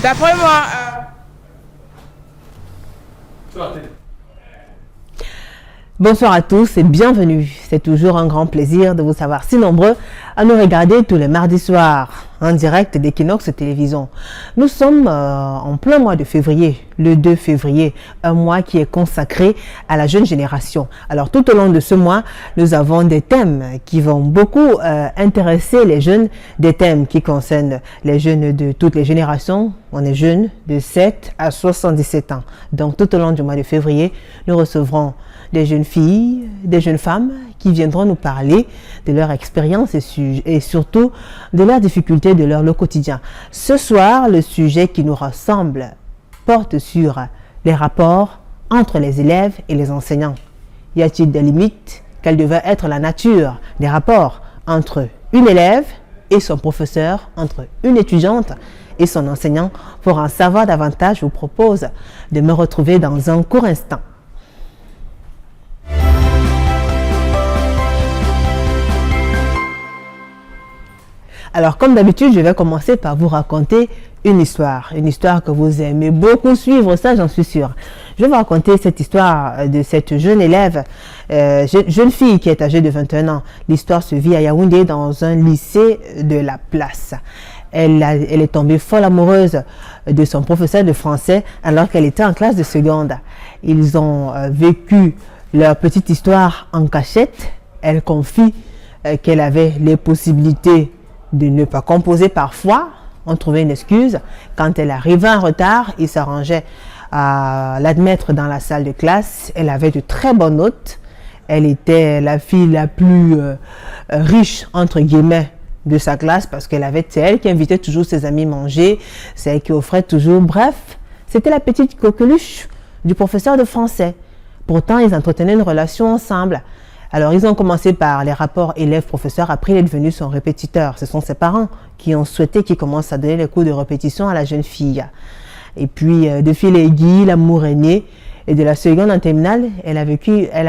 D'après moi... Bonsoir à tous et bienvenue. C'est toujours un grand plaisir de vous savoir si nombreux à nous regarder tous les mardis soirs en direct d'Equinox Télévision. Nous sommes en plein mois de février, le 2 février, un mois qui est consacré à la jeune génération. Alors tout au long de ce mois, nous avons des thèmes qui vont beaucoup intéresser les jeunes, des thèmes qui concernent les jeunes de toutes les générations. On est jeunes de 7 à 77 ans. Donc tout au long du mois de février, nous recevrons des jeunes filles, des jeunes femmes qui viendront nous parler de leur expérience et surtout de leurs difficultés de leur quotidien. Ce soir, le sujet qui nous rassemble porte sur les rapports entre les élèves et les enseignants. Y a-t-il des limites? Quelle devait être la nature des rapports entre une élève et son professeur, entre une étudiante et son enseignant? Pour en savoir davantage, je vous propose de me retrouver dans un court instant. Alors, comme d'habitude, je vais commencer par vous raconter une histoire que vous aimez beaucoup suivre, ça j'en suis sûre. Je vais vous raconter cette histoire de cette jeune élève, jeune fille qui est âgée de 21 ans. L'histoire se vit à Yaoundé dans un lycée de la place. Elle est tombée folle amoureuse de son professeur de français alors qu'elle était en classe de seconde. Ils ont vécu leur petite histoire en cachette. Elle confie qu'elle avait les possibilités de ne pas composer parfois. On trouvait une excuse. Quand elle arrivait en retard, il s'arrangeait à l'admettre dans la salle de classe. Elle avait de très bonnes notes. Elle était la fille la plus riche, entre guillemets, de sa classe parce c'est elle qui invitait toujours ses amis manger, c'est elle qui offrait toujours. Bref, c'était la petite coqueluche du professeur de français. Pourtant, ils entretenaient une relation ensemble. Alors, ils ont commencé par les rapports élève-professeur. Après, il est devenu son répétiteur. Ce sont ses parents qui ont souhaité qu'il commence à donner les cours de répétition à la jeune fille. Et puis, de fil en aiguille, l'amour est né. Et de la seconde en terminale, elle a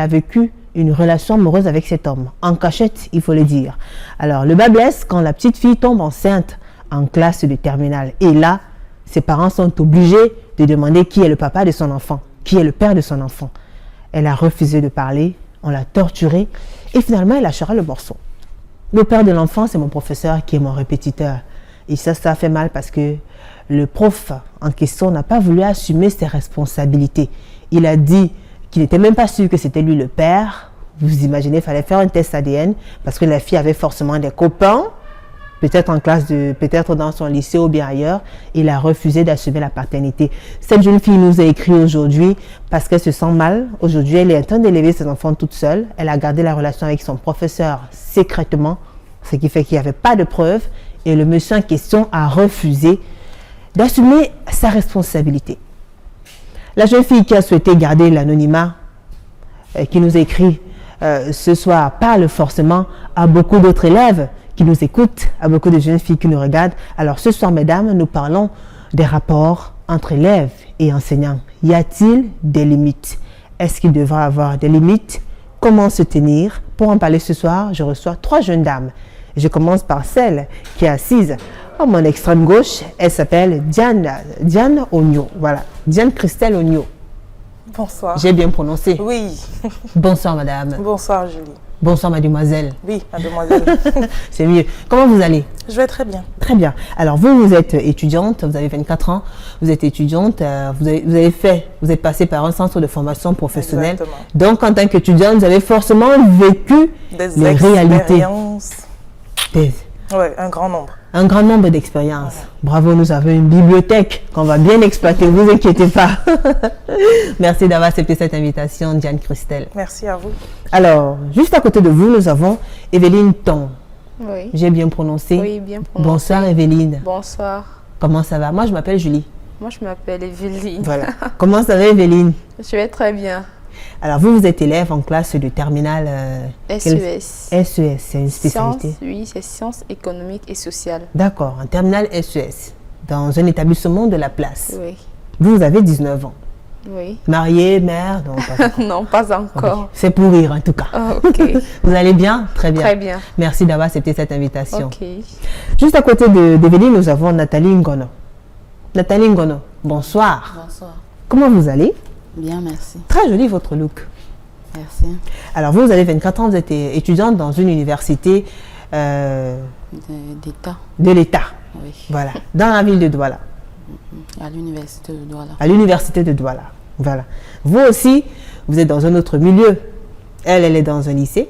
vécu une relation amoureuse avec cet homme. En cachette, il faut le dire. Alors, le bas blesse quand la petite fille tombe enceinte en classe de terminale. Et là, ses parents sont obligés de demander qui est le papa de son enfant, qui est le père de son enfant. Elle a refusé de parler. On l'a torturée et finalement, elle lâchera le morceau. Le père de l'enfant, c'est mon professeur qui est mon répétiteur. Et ça fait mal parce que le prof en question n'a pas voulu assumer ses responsabilités. Il a dit qu'il n'était même pas sûr que c'était lui le père. Vous imaginez, il fallait faire un test ADN parce que la fille avait forcément des copains, peut-être dans son lycée ou bien ailleurs. Il a refusé d'assumer la paternité. Cette jeune fille nous a écrit aujourd'hui parce qu'elle se sent mal. Aujourd'hui, elle est en train d'élever ses enfants toute seule. Elle a gardé la relation avec son professeur secrètement, ce qui fait qu'il n'y avait pas de preuves. Et le monsieur en question a refusé d'assumer sa responsabilité. La jeune fille qui a souhaité garder l'anonymat, qui nous a écrit ce soir, parle forcément à beaucoup d'autres élèves qui nous écoutent, à beaucoup de jeunes filles qui nous regardent. Alors ce soir, mesdames, nous parlons des rapports entre élèves et enseignants. Y a-t-il des limites? Est-ce qu'il devra avoir des limites? Comment se tenir? Pour en parler ce soir, je reçois 3 jeunes dames. Je commence par celle qui est assise à mon extrême gauche. Elle s'appelle Diane Ogno. Voilà, Diane Christelle Ogno. Bonsoir. J'ai bien prononcé? Oui. Bonsoir, madame. Bonsoir, Julie. Bonsoir, mademoiselle. Oui, mademoiselle. C'est mieux. Comment vous allez? Je vais très bien. Très bien. Alors, vous êtes étudiante, vous avez 24 ans, vous êtes étudiante, vous êtes passée par un centre de formation professionnelle. Exactement. Donc, en tant qu'étudiante, vous avez forcément vécu les réalités. Oui, un grand nombre. Un grand nombre d'expériences. Bravo, nous avons une bibliothèque qu'on va bien exploiter, ne vous inquiétez pas. Merci d'avoir accepté cette invitation, Diane Christelle. Merci à vous. Alors, juste à côté de vous, nous avons Evelyne Ton. Oui. J'ai bien prononcé? Oui, bien prononcé. Bonsoir, Evelyne. Bonsoir. Comment ça va? Moi, je m'appelle Julie. Moi, je m'appelle Evelyne. Voilà. Comment ça va, Evelyne? Je vais très bien. Alors, vous êtes élève en classe de terminale SES. SES, c'est une spécialité? Sciences, oui, c'est sciences économiques et sociales. D'accord, en terminale SES, dans un établissement de la place. Oui. Vous avez 19 ans. Oui. Mariée, mère? Non, pas encore. Non, pas encore. Okay. C'est pour rire, en tout cas. Oh, ok. Vous allez bien? Très bien. Très bien. Merci d'avoir accepté cette invitation. Ok. Juste à côté d'Evelyne, nous avons Nathalie Ngono. Nathalie Ngono, bonsoir. Bonsoir. Comment vous allez? Bien, merci. Très joli votre look. Merci. Alors, vous avez 24 ans, vous êtes étudiante dans une université D'État. de l'État. Oui. Voilà, dans la ville de Douala. À l'université de Douala. À l'université de Douala. Voilà. Vous aussi, vous êtes dans un autre milieu. Elle est dans un lycée,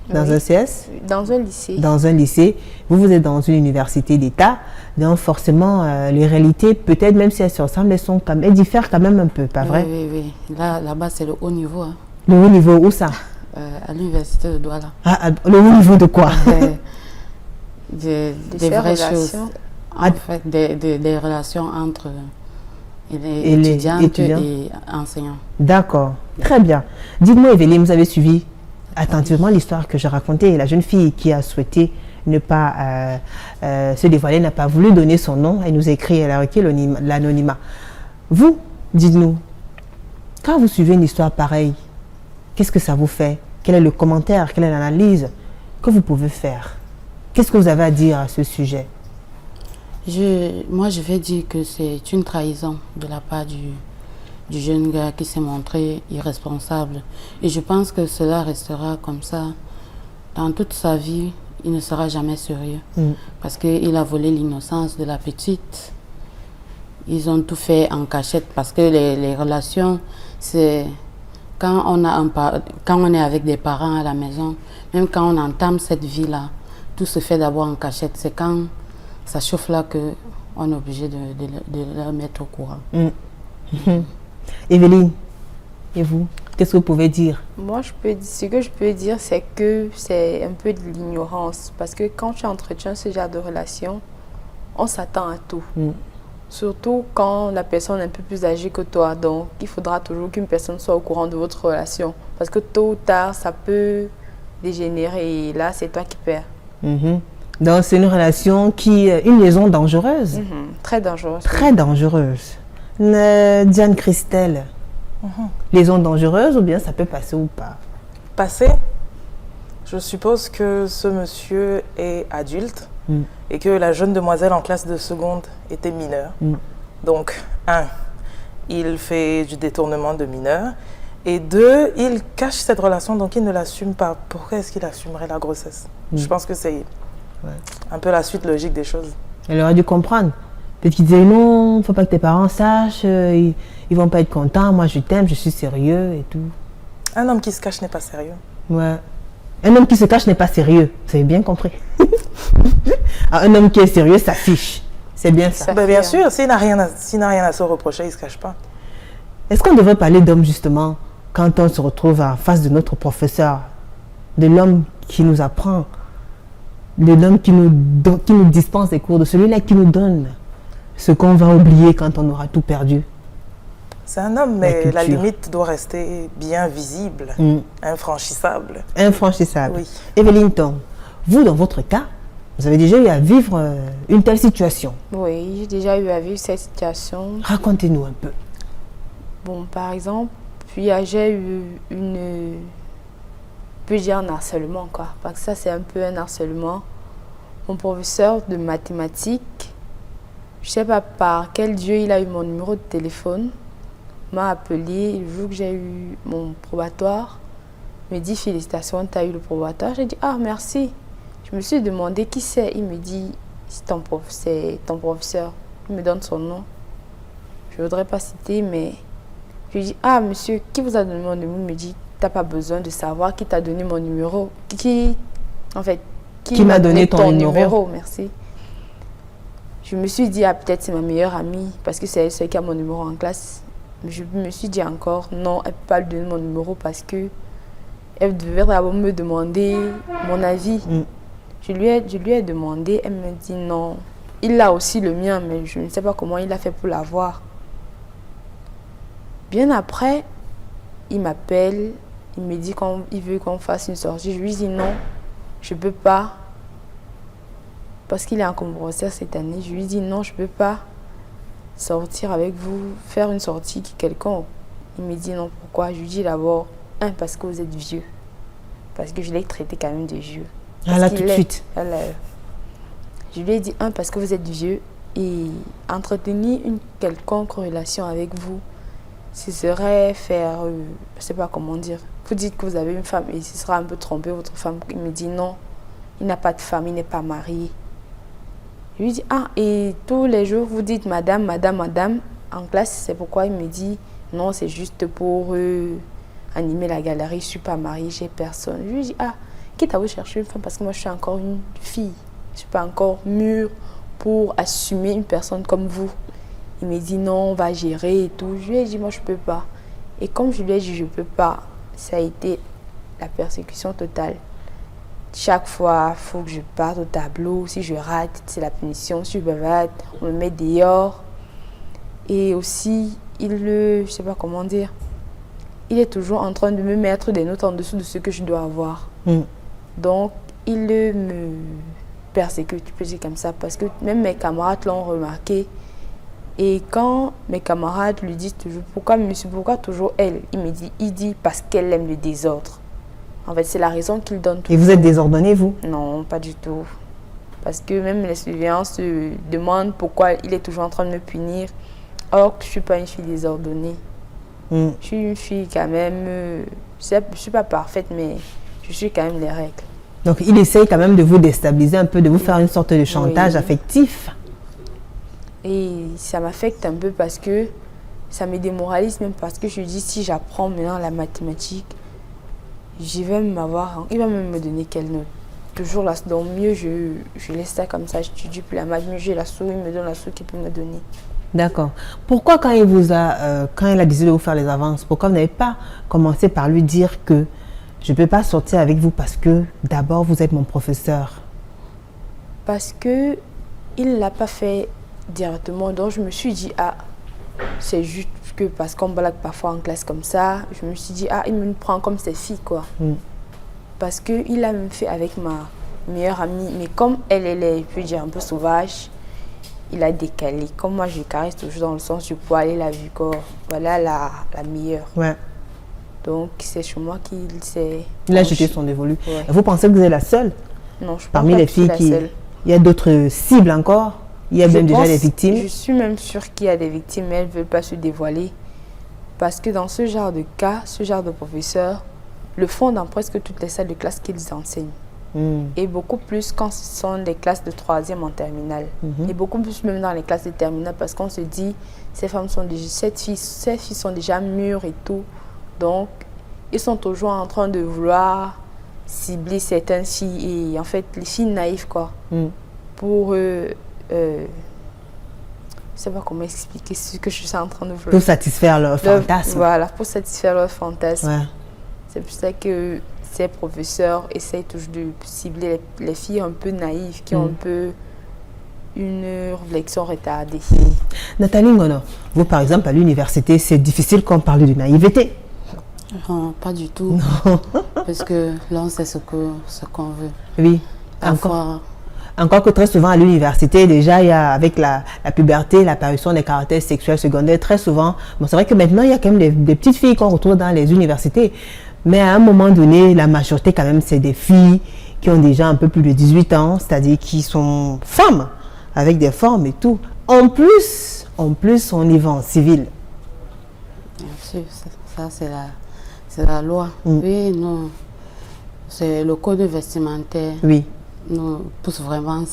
dans Oui. un CS, Dans un lycée. dans un lycée. Vous êtes dans une université d'État. Donc, forcément, les réalités, peut-être même si elles se ressemblent, elles diffèrent quand même un peu, pas vrai? Oui, oui, oui. Là-bas, c'est le haut niveau. Hein. Le haut niveau, où ça? À l'université de Douala. Le haut niveau de quoi? Des ces vraies relations. choses. Ah. En fait, des relations entre les Et les étudiantes étudiants. et enseignants. D'accord, très bien. Dites-moi, Evelyne, vous avez suivi attentivement l'histoire que j'ai racontée. La jeune fille qui a souhaité ne pas se dévoiler, n'a pas voulu donner son nom. Elle nous a écrit, elle a requis l'anonymat. Vous, dites-nous, quand vous suivez une histoire pareille, qu'est-ce que ça vous fait? Quel est le commentaire, quelle est l'analyse que vous pouvez faire? Qu'est-ce que vous avez à dire à ce sujet? Moi, je vais dire que c'est une trahison de la part du jeune gars qui s'est montré irresponsable. Et je pense que cela restera comme ça. Dans toute sa vie, il ne sera jamais sérieux. Parce qu'il a volé l'innocence de la petite. Ils ont tout fait en cachette parce que les relations, c'est quand on est avec des parents à la maison, même quand on entame cette vie-là, tout se fait d'abord en cachette. C'est quand ça chauffe là qu'on est obligé de la mettre au courant. Evelyne, et vous, qu'est-ce que vous pouvez dire? Moi, ce que je peux dire, c'est que c'est un peu de l'ignorance. Parce que quand tu entretiens ce genre de relation, on s'attend à tout. Surtout quand la personne est un peu plus âgée que toi. Donc, il faudra toujours qu'une personne soit au courant de votre relation. Parce que tôt ou tard, ça peut dégénérer. Et là, c'est toi qui perds. Donc, c'est une relation une liaison dangereuse. Très dangereuse. Très dangereuse. Diane Christelle, liaison dangereuse ou bien ça peut passer ou pas? Passer, je suppose que ce monsieur est adulte et que la jeune demoiselle en classe de seconde était mineure. Donc, 1, il fait du détournement de mineur. Et 2, il cache cette relation, donc il ne l'assume pas. Pourquoi est-ce qu'il assumerait la grossesse? Je pense que c'est un peu la suite logique des choses. Elle aurait dû comprendre. Peut-être qu'il disait non, il ne faut pas que tes parents sachent, ils ne vont pas être contents, moi je t'aime, je suis sérieux et tout. Un homme qui se cache n'est pas sérieux. Ouais. Un homme qui se cache n'est pas sérieux, vous avez bien compris. Un homme qui est sérieux s'affiche, c'est bien ça. Bien sûr, s'il n'a rien à se reprocher, il ne se cache pas. Est-ce qu'on devrait parler d'homme justement quand on se retrouve en face de notre professeur, de l'homme qui nous apprend, de l'homme qui nous dispense des cours, de celui-là qui nous donne ce qu'on va oublier quand on aura tout perdu? C'est un homme, mais la limite doit rester bien visible, infranchissable. Infranchissable. Oui. Evelyne Tom, vous, dans votre cas, vous avez déjà eu à vivre une telle situation. Oui, j'ai déjà eu à vivre cette situation. Racontez-nous un peu. Bon, par exemple, puis j'ai eu peut dire un harcèlement, quoi. Parce que ça, c'est un peu un harcèlement. Mon professeur de mathématiques, je sais pas par quel dieu il a eu mon numéro de téléphone, m'a appelé le jour que j'ai eu mon probatoire, me dit félicitations, tu as eu le probatoire. J'ai dit ah merci. Je me suis demandé qui c'est. Il me dit c'est ton professeur. Il me donne son nom. Je voudrais pas citer, mais je lui dis ah monsieur, qui vous a donné mon numéro? Il me dit t'as pas besoin de savoir qui t'a donné mon numéro. Qui m'a donné ton numéro? Merci. Je me suis dit, ah, peut-être c'est ma meilleure amie, parce que c'est elle qui a mon numéro en classe. Je me suis dit encore, non, elle ne peut pas lui donner mon numéro parce que elle devait d'abord me demander mon avis. Je lui ai demandé, elle me dit non. Il a aussi le mien, mais je ne sais pas comment il a fait pour l'avoir. Bien après, il m'appelle, il me dit qu'il veut qu'on fasse une sortie. Je lui dis non, je ne peux pas. Parce qu'il est en convoitière cette année, je lui dis non, je ne peux pas sortir avec vous, faire une sortie quelconque. Il me dit non, pourquoi? Je lui dis d'abord, parce que vous êtes vieux. Parce que je l'ai traité quand même de vieux. Ah là, tout de suite. Je lui ai dit parce que vous êtes vieux. et entretenir une quelconque relation avec vous, ce serait faire, je ne sais pas comment dire. Vous dites que vous avez une femme et ce sera un peu tromper votre femme. Il me dit non, il n'a pas de femme, il n'est pas marié. Je lui dis, ah, et tous les jours vous dites madame, madame, madame en classe, c'est pourquoi il me dit non, c'est juste pour animer la galerie, je ne suis pas mariée, j'ai personne. Je lui dis, ah, quitte à vous chercher une femme parce que moi je suis encore une fille, je ne suis pas encore mûre pour assumer une personne comme vous. Il me dit non, on va gérer et tout. Je lui ai dit, moi je ne peux pas. Et comme je lui ai dit, je ne peux pas, ça a été la persécution totale. Chaque fois, il faut que je parte au tableau. Si je rate, c'est la punition. Si je bavarde, on me met dehors. Et aussi, je ne sais pas comment dire, il est toujours en train de me mettre des notes en dessous de ce que je dois avoir. Donc, il me persécute, je peux dire comme ça, parce que même mes camarades l'ont remarqué. Et quand mes camarades lui disent toujours, pourquoi monsieur, pourquoi toujours elle? Il dit parce qu'elle aime le désordre. En fait, c'est la raison qu'il donne toujours. Et vous êtes désordonné, vous? Non, pas du tout. Parce que même les surveillants se demandent pourquoi il est toujours en train de me punir. Or, je ne suis pas une fille désordonnée. Je suis une fille quand même, je ne suis pas parfaite, mais je suis quand même les règles. Donc, il essaye quand même de vous déstabiliser un peu, de vous faire une sorte de chantage affectif. Et ça m'affecte un peu parce que ça me démoralise, même parce que je dis, si j'apprends maintenant la mathématique, il va même me donner quelle note. Toujours là, donc mieux je laisse ça comme ça, je n'étudie plus la maths, mieux j'ai la souris, il me donne la souris qu'il peut me donner. D'accord. Pourquoi quand il a décidé de vous faire les avances, pourquoi vous n'avez pas commencé par lui dire que je ne peux pas sortir avec vous parce que d'abord vous êtes mon professeur? Parce que il ne l'a pas fait directement, donc je me suis dit, ah, c'est juste que parce qu'on blague parfois en classe comme ça, je me suis dit, ah, il me prend comme ses filles, quoi. Parce qu'il a même fait avec ma meilleure amie, mais comme elle est, je peux dire, un peu sauvage, il a décalé. Comme moi, je caresse toujours dans le sens du poil et la vue corps. Voilà la meilleure. Ouais. Donc, c'est chez moi qu'il s'est... Il a jeté son dévolu. Ouais. Vous pensez que vous êtes la seule? Non, je pense parmi pas les que je suis filles la qui... seule. Il y a d'autres cibles encore? Il y a même déjà des victimes? Je suis même sûre qu'il y a des victimes, mais elles ne veulent pas se dévoiler. Parce que dans ce genre de cas, ce genre de professeurs, le font dans presque toutes les salles de classe qu'ils enseignent. Et beaucoup plus quand ce sont des classes de 3e en terminale. Et beaucoup plus même dans les classes de terminale parce qu'on se dit, ces filles sont déjà mûres et tout. Donc, ils sont toujours en train de vouloir cibler certaines filles. Et en fait, les filles naïves, quoi. Pour je ne sais pas comment expliquer ce que je suis en train de vouloir. Pour satisfaire leur fantasme. Voilà, pour satisfaire leur fantasme. Ouais. C'est pour ça que ces professeurs essayent toujours de cibler les filles un peu naïves, qui ont un peu une réflexion retardée. Nathalie Ngono, vous par exemple à l'université, c'est difficile qu'on parle de naïveté? Non, pas du tout. Non. Parce que là, on sait ce qu'on veut. Oui. Encore que très souvent à l'université, déjà, il y a avec la puberté, l'apparition des caractères sexuels secondaires, très souvent. Bon, c'est vrai que maintenant, il y a quand même des petites filles qu'on retrouve dans les universités. Mais à un moment donné, la majorité, quand même, c'est des filles qui ont déjà un peu plus de 18 ans, c'est-à-dire qui sont femmes, avec des formes et tout. En plus, on y va en civil. Bien sûr, ça, c'est la loi. Oui, non. C'est le code vestimentaire. Oui. Nous pousse vraiment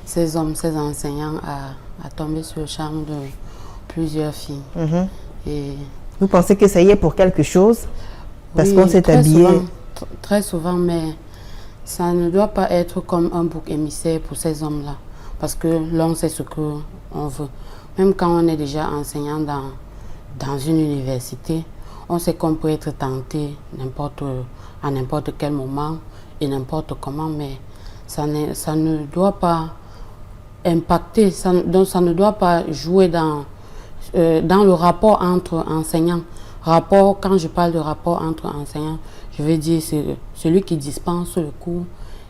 ces hommes, ces enseignants à tomber sur le charme de plusieurs filles. Et vous pensez que ça y est pour quelque chose? Parce oui, qu'on s'est habillé. Très souvent, mais ça ne doit pas être comme un bouc émissaire pour ces hommes-là. Parce que là, on sait ce qu'on veut. Même quand on est déjà enseignant dans une université, on sait qu'on peut être tenté à n'importe quel moment et n'importe comment, mais ça ne doit pas impacter, donc ça ne doit pas jouer dans le rapport entre enseignants. Quand je parle de rapport entre enseignants, je veux dire c'est celui qui dispense le cours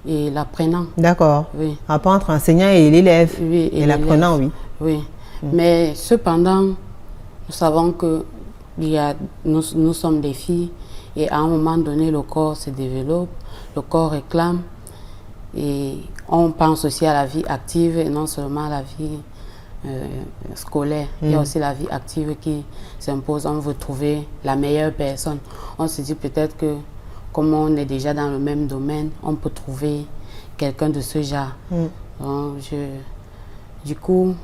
et l'apprenant. D'accord. Oui. Rapport entre enseignant et l'élève. Oui, et l'apprenant, oui. Oui. Mais cependant, nous savons que nous sommes des filles et à un moment donné, le corps se développe, le corps réclame et on pense aussi à la vie active et non seulement à la vie scolaire. Il y a aussi la vie active qui s'impose. On veut trouver la meilleure personne. On se dit peut-être que comme on est déjà dans le même domaine, on peut trouver quelqu'un de ce genre. Donc, du coup,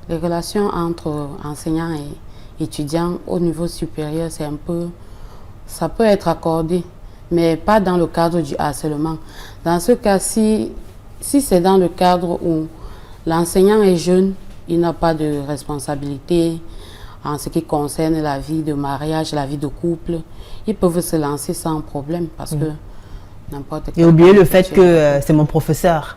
les relations entre enseignants et étudiants au niveau supérieur, c'est un peu, ça peut être accordé, mais pas dans le cadre du harcèlement. Dans ce cas-ci, si c'est dans le cadre où l'enseignant est jeune, il n'a pas de responsabilité en ce qui concerne la vie de mariage, la vie de couple, ils peuvent se lancer sans problème parce que n'importe quel... Et oublier le fait que c'est mon professeur.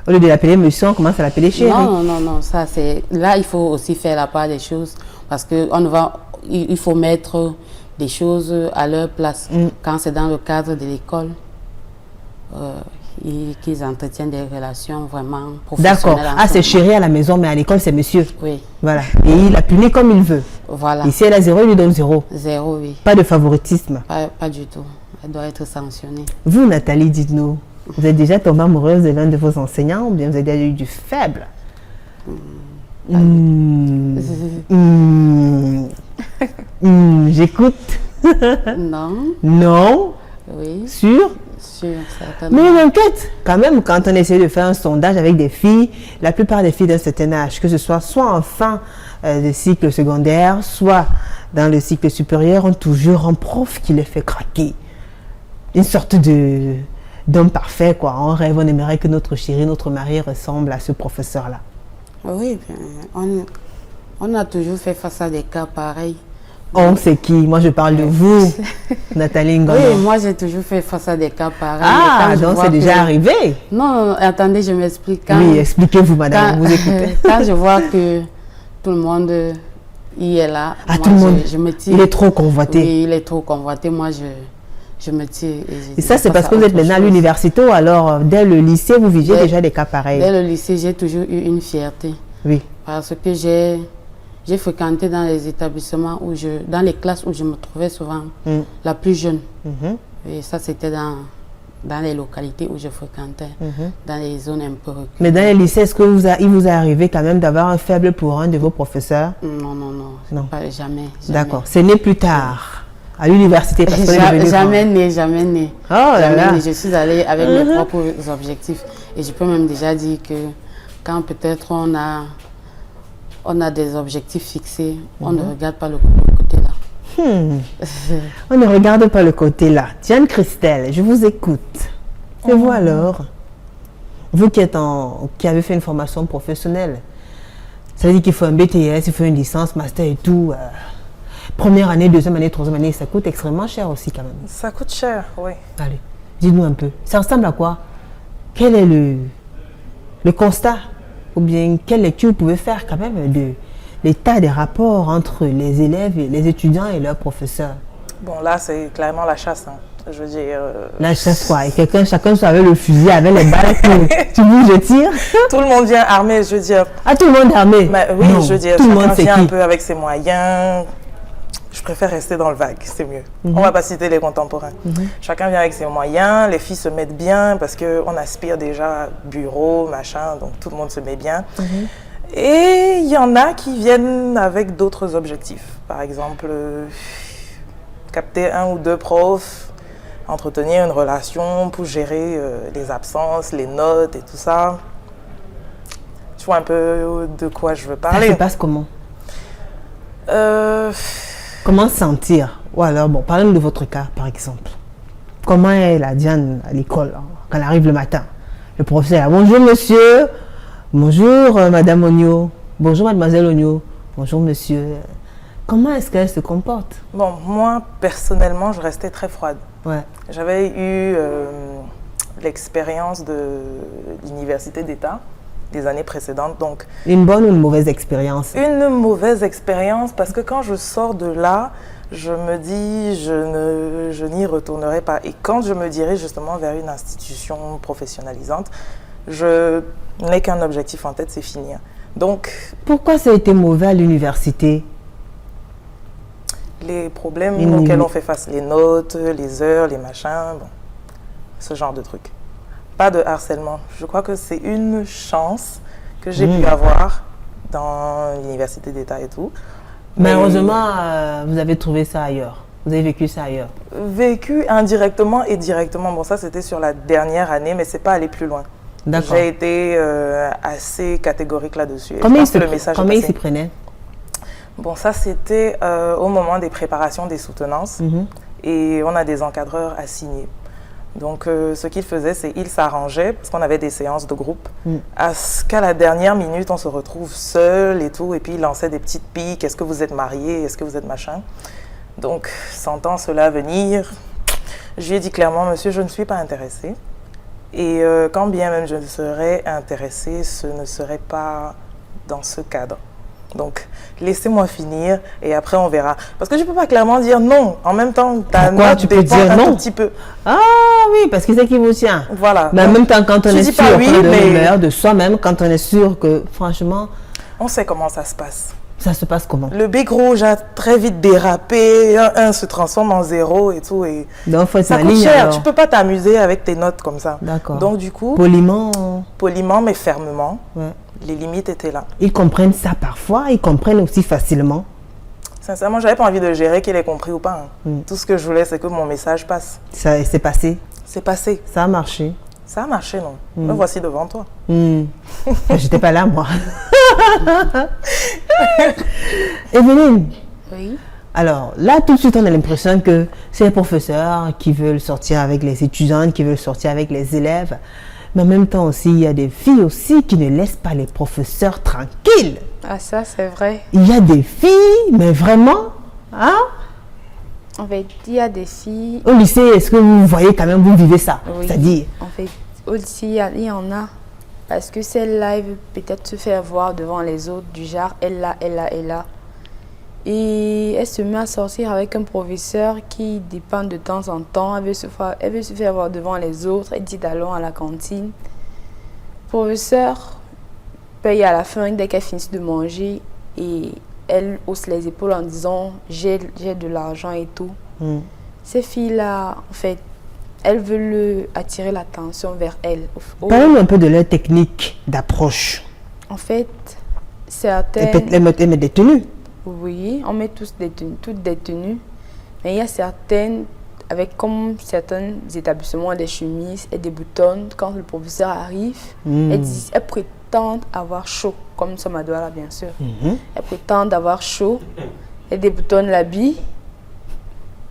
Au lieu de l'appeler monsieur, on commence à l'appeler chéri. Non, ça c'est... Là, il faut aussi faire la part des choses parce que il faut mettre des choses à leur place. Quand c'est dans le cadre de l'école, qu'ils entretiennent des relations vraiment professionnelles. D'accord. Ah, c'est chéri à la maison, mais à l'école, c'est monsieur. Oui. Voilà. Et il a puni comme il veut. Voilà. Et si elle a 0, il lui donne 0. 0, oui. Pas de favoritisme. Pas du tout. Elle doit être sanctionnée. Vous, Nathalie, dites-nous, vous êtes déjà tombée amoureuse de l'un de vos enseignants ou bien vous avez déjà eu du faible? J'écoute. Non. Non. Oui. Sûr? Sûr, certainement. Mais une enquête, quand même, quand on essaie de faire un sondage avec des filles, la plupart des filles d'un certain âge, que ce soit en fin de cycle secondaire, soit dans le cycle supérieur, ont toujours un prof qui les fait craquer. Une sorte d'homme parfait, quoi. On rêve, on aimerait que notre chéri, notre mari ressemble à ce professeur-là. Oui, on a toujours fait face à des cas pareils. On sait qui? Moi, je parle de vous, Nathalie Ngono. Oui, moi, j'ai toujours fait face à des cas pareils. Ah, donc c'est déjà arrivé? Non, attendez, je m'explique. Oui, expliquez-vous, madame, vous écoutez. Quand je vois que tout le monde y est là, ah, moi, tout le monde, je me tire. Il est trop convoité. Oui, il est trop convoité. Moi, je me tire. Et ça, c'est parce que vous êtes maintenant à l'université ou alors, dès le lycée, vous visiez déjà des cas pareils? Dès le lycée, j'ai toujours eu une fierté. Oui. Parce que j'ai fréquenté dans les établissements dans les classes où je me trouvais souvent la plus jeune. Et ça, c'était dans les localités où je fréquentais, dans les zones un peu reculées. Mais dans les lycées, est-ce que il vous est arrivé quand même d'avoir un faible pour un de vos professeurs? Non. Pas, jamais. D'accord. C'est né plus tard, à l'université, parce que jamais né. Oh là là. Je suis allée avec mes propres objectifs. Et je peux même déjà dire que quand peut-être on a des objectifs fixés, on ne regarde pas le côté là. On ne regarde pas le côté là. Diane Christelle, je vous écoute. Et vous alors? Vous qui avez fait une formation professionnelle, ça veut dire qu'il faut un BTS, il faut une licence, master et tout. Première année, deuxième année, troisième année, ça coûte extrêmement cher aussi quand même. Ça coûte cher, oui. Allez, dites-nous un peu. Ça ressemble à quoi? Quel est le constat? Ou bien quelle lecture vous pouvez faire quand même de l'état des rapports entre les élèves, et les étudiants et leurs professeurs? Bon, là, c'est clairement la chasse. Hein. Je veux dire... La chasse quoi? Et chacun soit avec le fusil, avec les balles, tu bouges, je tire. Tout le monde vient armé, je veux dire. Ah, tout le monde est armé? Mais, oui, non, je veux dire, tout chacun vient un peu avec ses moyens. Je préfère rester dans le vague, c'est mieux. On ne va pas citer les contemporains. Chacun vient avec ses moyens, les filles se mettent bien parce qu'on aspire déjà bureau, machin, donc tout le monde se met bien. Et il y en a qui viennent avec d'autres objectifs. Par exemple, capter un ou deux profs, entretenir une relation pour gérer les absences, les notes et tout ça. Tu vois un peu de quoi je veux parler. Ça se passe comment? Comment sentir? Ou alors, bon, parlez-nous de votre cas, par exemple. Comment est la Diane à l'école, hein, quand elle arrive le matin? Le professeur, bonjour monsieur, bonjour madame Ogno, bonjour mademoiselle Ogno, bonjour monsieur. Comment est-ce qu'elle se comporte? Bon, moi, personnellement, je restais très froide. Ouais. J'avais eu l'expérience de l'université d'État des années précédentes. Donc, une bonne ou une mauvaise expérience? Une mauvaise expérience parce que quand je sors de là, je me dis je n'y retournerai pas. Et quand je me dirige justement vers une institution professionnalisante, je n'ai qu'un objectif en tête, c'est finir. Donc, pourquoi ça a été mauvais à l'université? Les problèmes auxquels on fait face, les notes, les heures, les machins, bon, ce genre de trucs. Pas de harcèlement. Je crois que c'est une chance que j'ai pu avoir dans l'université d'État et tout. Malheureusement, vous avez trouvé ça ailleurs. Vous avez vécu ça ailleurs. Vécu indirectement et directement. Bon, ça, c'était sur la dernière année, mais c'est pas allé plus loin. D'accord. J'ai été assez catégorique là-dessus. Comment il s'y prenait? Bon, ça, c'était au moment des préparations des soutenances. Et on a des encadreurs assignés. Donc, ce qu'il faisait, c'est qu'il s'arrangeait, parce qu'on avait des séances de groupe, à ce qu'à la dernière minute, on se retrouve seul et tout, et puis il lançait des petites piques. Est-ce que vous êtes marié? Est-ce que vous êtes machin? Donc, sentant cela venir, je lui ai dit clairement, monsieur, je ne suis pas intéressée. Et quand bien même je serais intéressée, ce ne serait pas dans ce cadre. Donc, laissez-moi finir et après on verra. Parce que je ne peux pas clairement dire non. En même temps, ta note dépend un tout petit peu. Ah oui, parce que c'est qui vous tient. Voilà. Mais en même temps, quand on est sûr oui, de l'humeur de soi-même, quand on est sûr que, franchement... On sait comment ça se passe. Ça se passe comment? Le bec rouge a très vite dérapé, un se transforme en 0 et tout. Et donc, faut être ça coûte cher. Alors. Tu ne peux pas t'amuser avec tes notes comme ça. D'accord. Donc, du coup... Poliment, mais fermement. Ouais. Les limites étaient là. Ils comprennent ça parfois, ils comprennent aussi facilement. Sincèrement, j'avais pas envie de gérer qu'il ait compris ou pas. Tout ce que je voulais, c'est que mon message passe. Ça s'est passé? C'est passé. Ça a marché? Ça a marché, non. Me voici devant toi. J'étais pas là, moi. Evelyne. Oui. Alors, là, tout de suite, on a l'impression que c'est les professeurs qui veulent sortir avec les étudiants, qui veulent sortir avec les élèves. Mais en même temps aussi, il y a des filles aussi qui ne laissent pas les professeurs tranquilles. Ah, ça, c'est vrai. Il y a des filles, mais vraiment, hein? En fait, il y a des filles... Au lycée, est-ce que vous voyez quand même, vous vivez ça? Oui. C'est-à-dire... En fait, au lycée, il y en a. Parce que celle-là, elle veut peut-être se faire voir devant les autres, du genre, elle là. Et elle se met à sortir avec un professeur qui dépend de temps en temps. Elle veut se faire voir devant les autres. Elle dit allons à la cantine. Le professeur paye à la fin dès qu'elle finit de manger. Et elle hausse les épaules en disant j'ai de l'argent et tout. Ces filles-là, en fait, elles veulent attirer l'attention vers elles. Parlons un peu de leur technique d'approche. En fait, certaines... Elles mettent des tenues. Oui, on met toutes des tenues. Mais il y a certaines, avec comme certains établissements, des chemises et des boutons. Quand le professeur arrive, elles prétendent avoir chaud, comme ça là, bien sûr. Elles prétendent avoir chaud. Elles déboutonnent l'habit.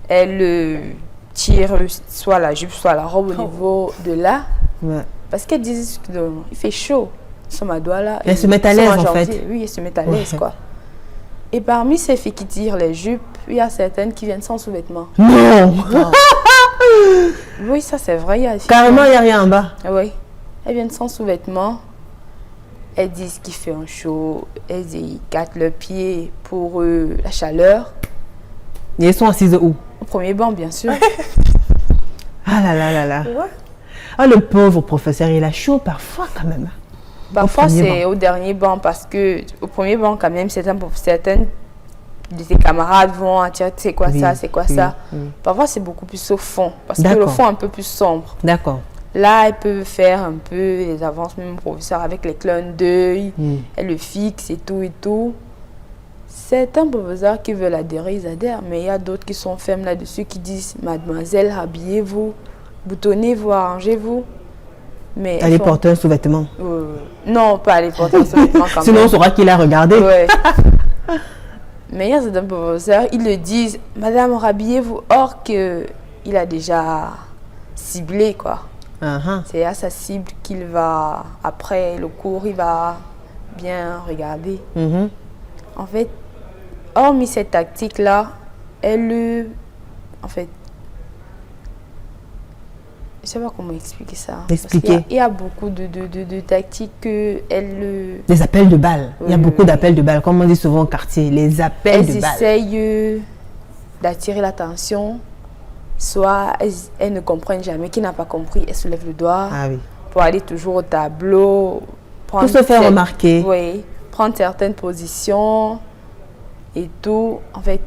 Elles tire soit la jupe, soit la robe au niveau de là. Ouais. Parce qu'elles disent qu'il fait chaud. Là, elles se mettent à l'aise, en fait. Oui, elles se mettent à l'aise, quoi. Et parmi ces filles qui tirent les jupes, il y a certaines qui viennent sans sous-vêtements. Non. Oui, ça c'est vrai. Carrément, il n'y a rien en bas. Oui. Elles viennent sans sous-vêtements. Elles disent qu'il fait un chaud. Elles gâtent leurs pieds pour la chaleur. Et elles sont assises où? Au premier banc, bien sûr. Ah là là là là. Ouais. Ah, le pauvre professeur, il a chaud parfois quand même. Parfois, c'est au dernier banc parce que au premier banc, quand même, certaines de tes camarades vont dire c'est quoi ça, c'est quoi ça. Parfois, c'est beaucoup plus au fond parce que le fond est un peu plus sombre. D'accord. Là, elle peut faire un peu les avances, même au professeur, avec les clins d'œil. Elle le fixe et tout et tout. Certains professeurs qui veulent adhérer, ils adhèrent, mais il y a d'autres qui sont fermes là-dessus, qui disent mademoiselle, habillez-vous, boutonnez-vous, arrangez-vous. Mais allez porter un sous-vêtement. Non, pas aller porter un sous-vêtement quand même. Sinon, on saura qu'il a regardé. Ouais. Mais il y a certains professeurs, ils le disent, madame, rhabillez-vous, or qu'il a déjà ciblé, quoi. C'est à sa cible qu'il va, après le cours, il va bien regarder. En fait, hormis cette tactique-là, en fait, je ne sais pas comment expliquer ça. Expliquer. Il y a beaucoup de tactiques qu'elle... Les appels de balles. Il y a beaucoup d'appels de balles. Comme on dit souvent au quartier, les appels de balles. Elles essayent d'attirer l'attention. Soit elles ne comprennent jamais. Qui n'a pas compris, elles soulèvent le doigt. Ah oui. Pour aller toujours au tableau. Pour se faire remarquer. Oui. Prendre certaines positions et tout. En fait,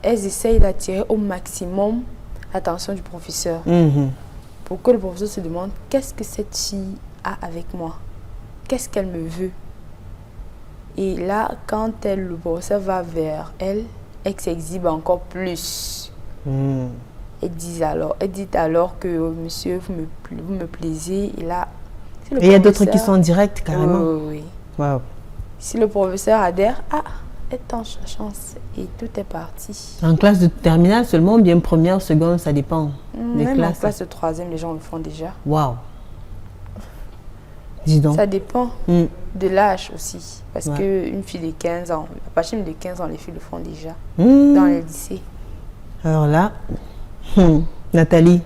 elles essayent d'attirer au maximum l'attention du professeur. Pour que le professeur se demande qu'est-ce que cette fille a avec moi, qu'est-ce qu'elle me veut. Et là, quand le professeur va vers elle, elle s'exhibe encore plus. Elle dit alors que monsieur, vous me plaisez. Et là, si et il y a d'autres qui sont directs carrément. Oui. Wow. Si le professeur adhère, elle tente sa chance et tout est parti. En classe de terminale seulement, bien première, seconde, ça dépend des Même classes. en classe de troisième, les gens le font déjà. Waouh. Dis donc. Ça dépend de l'âge aussi. Parce qu'une fille de 15 ans, à partir de 15 ans, les filles le font déjà dans les lycées. Alors là, Nathalie,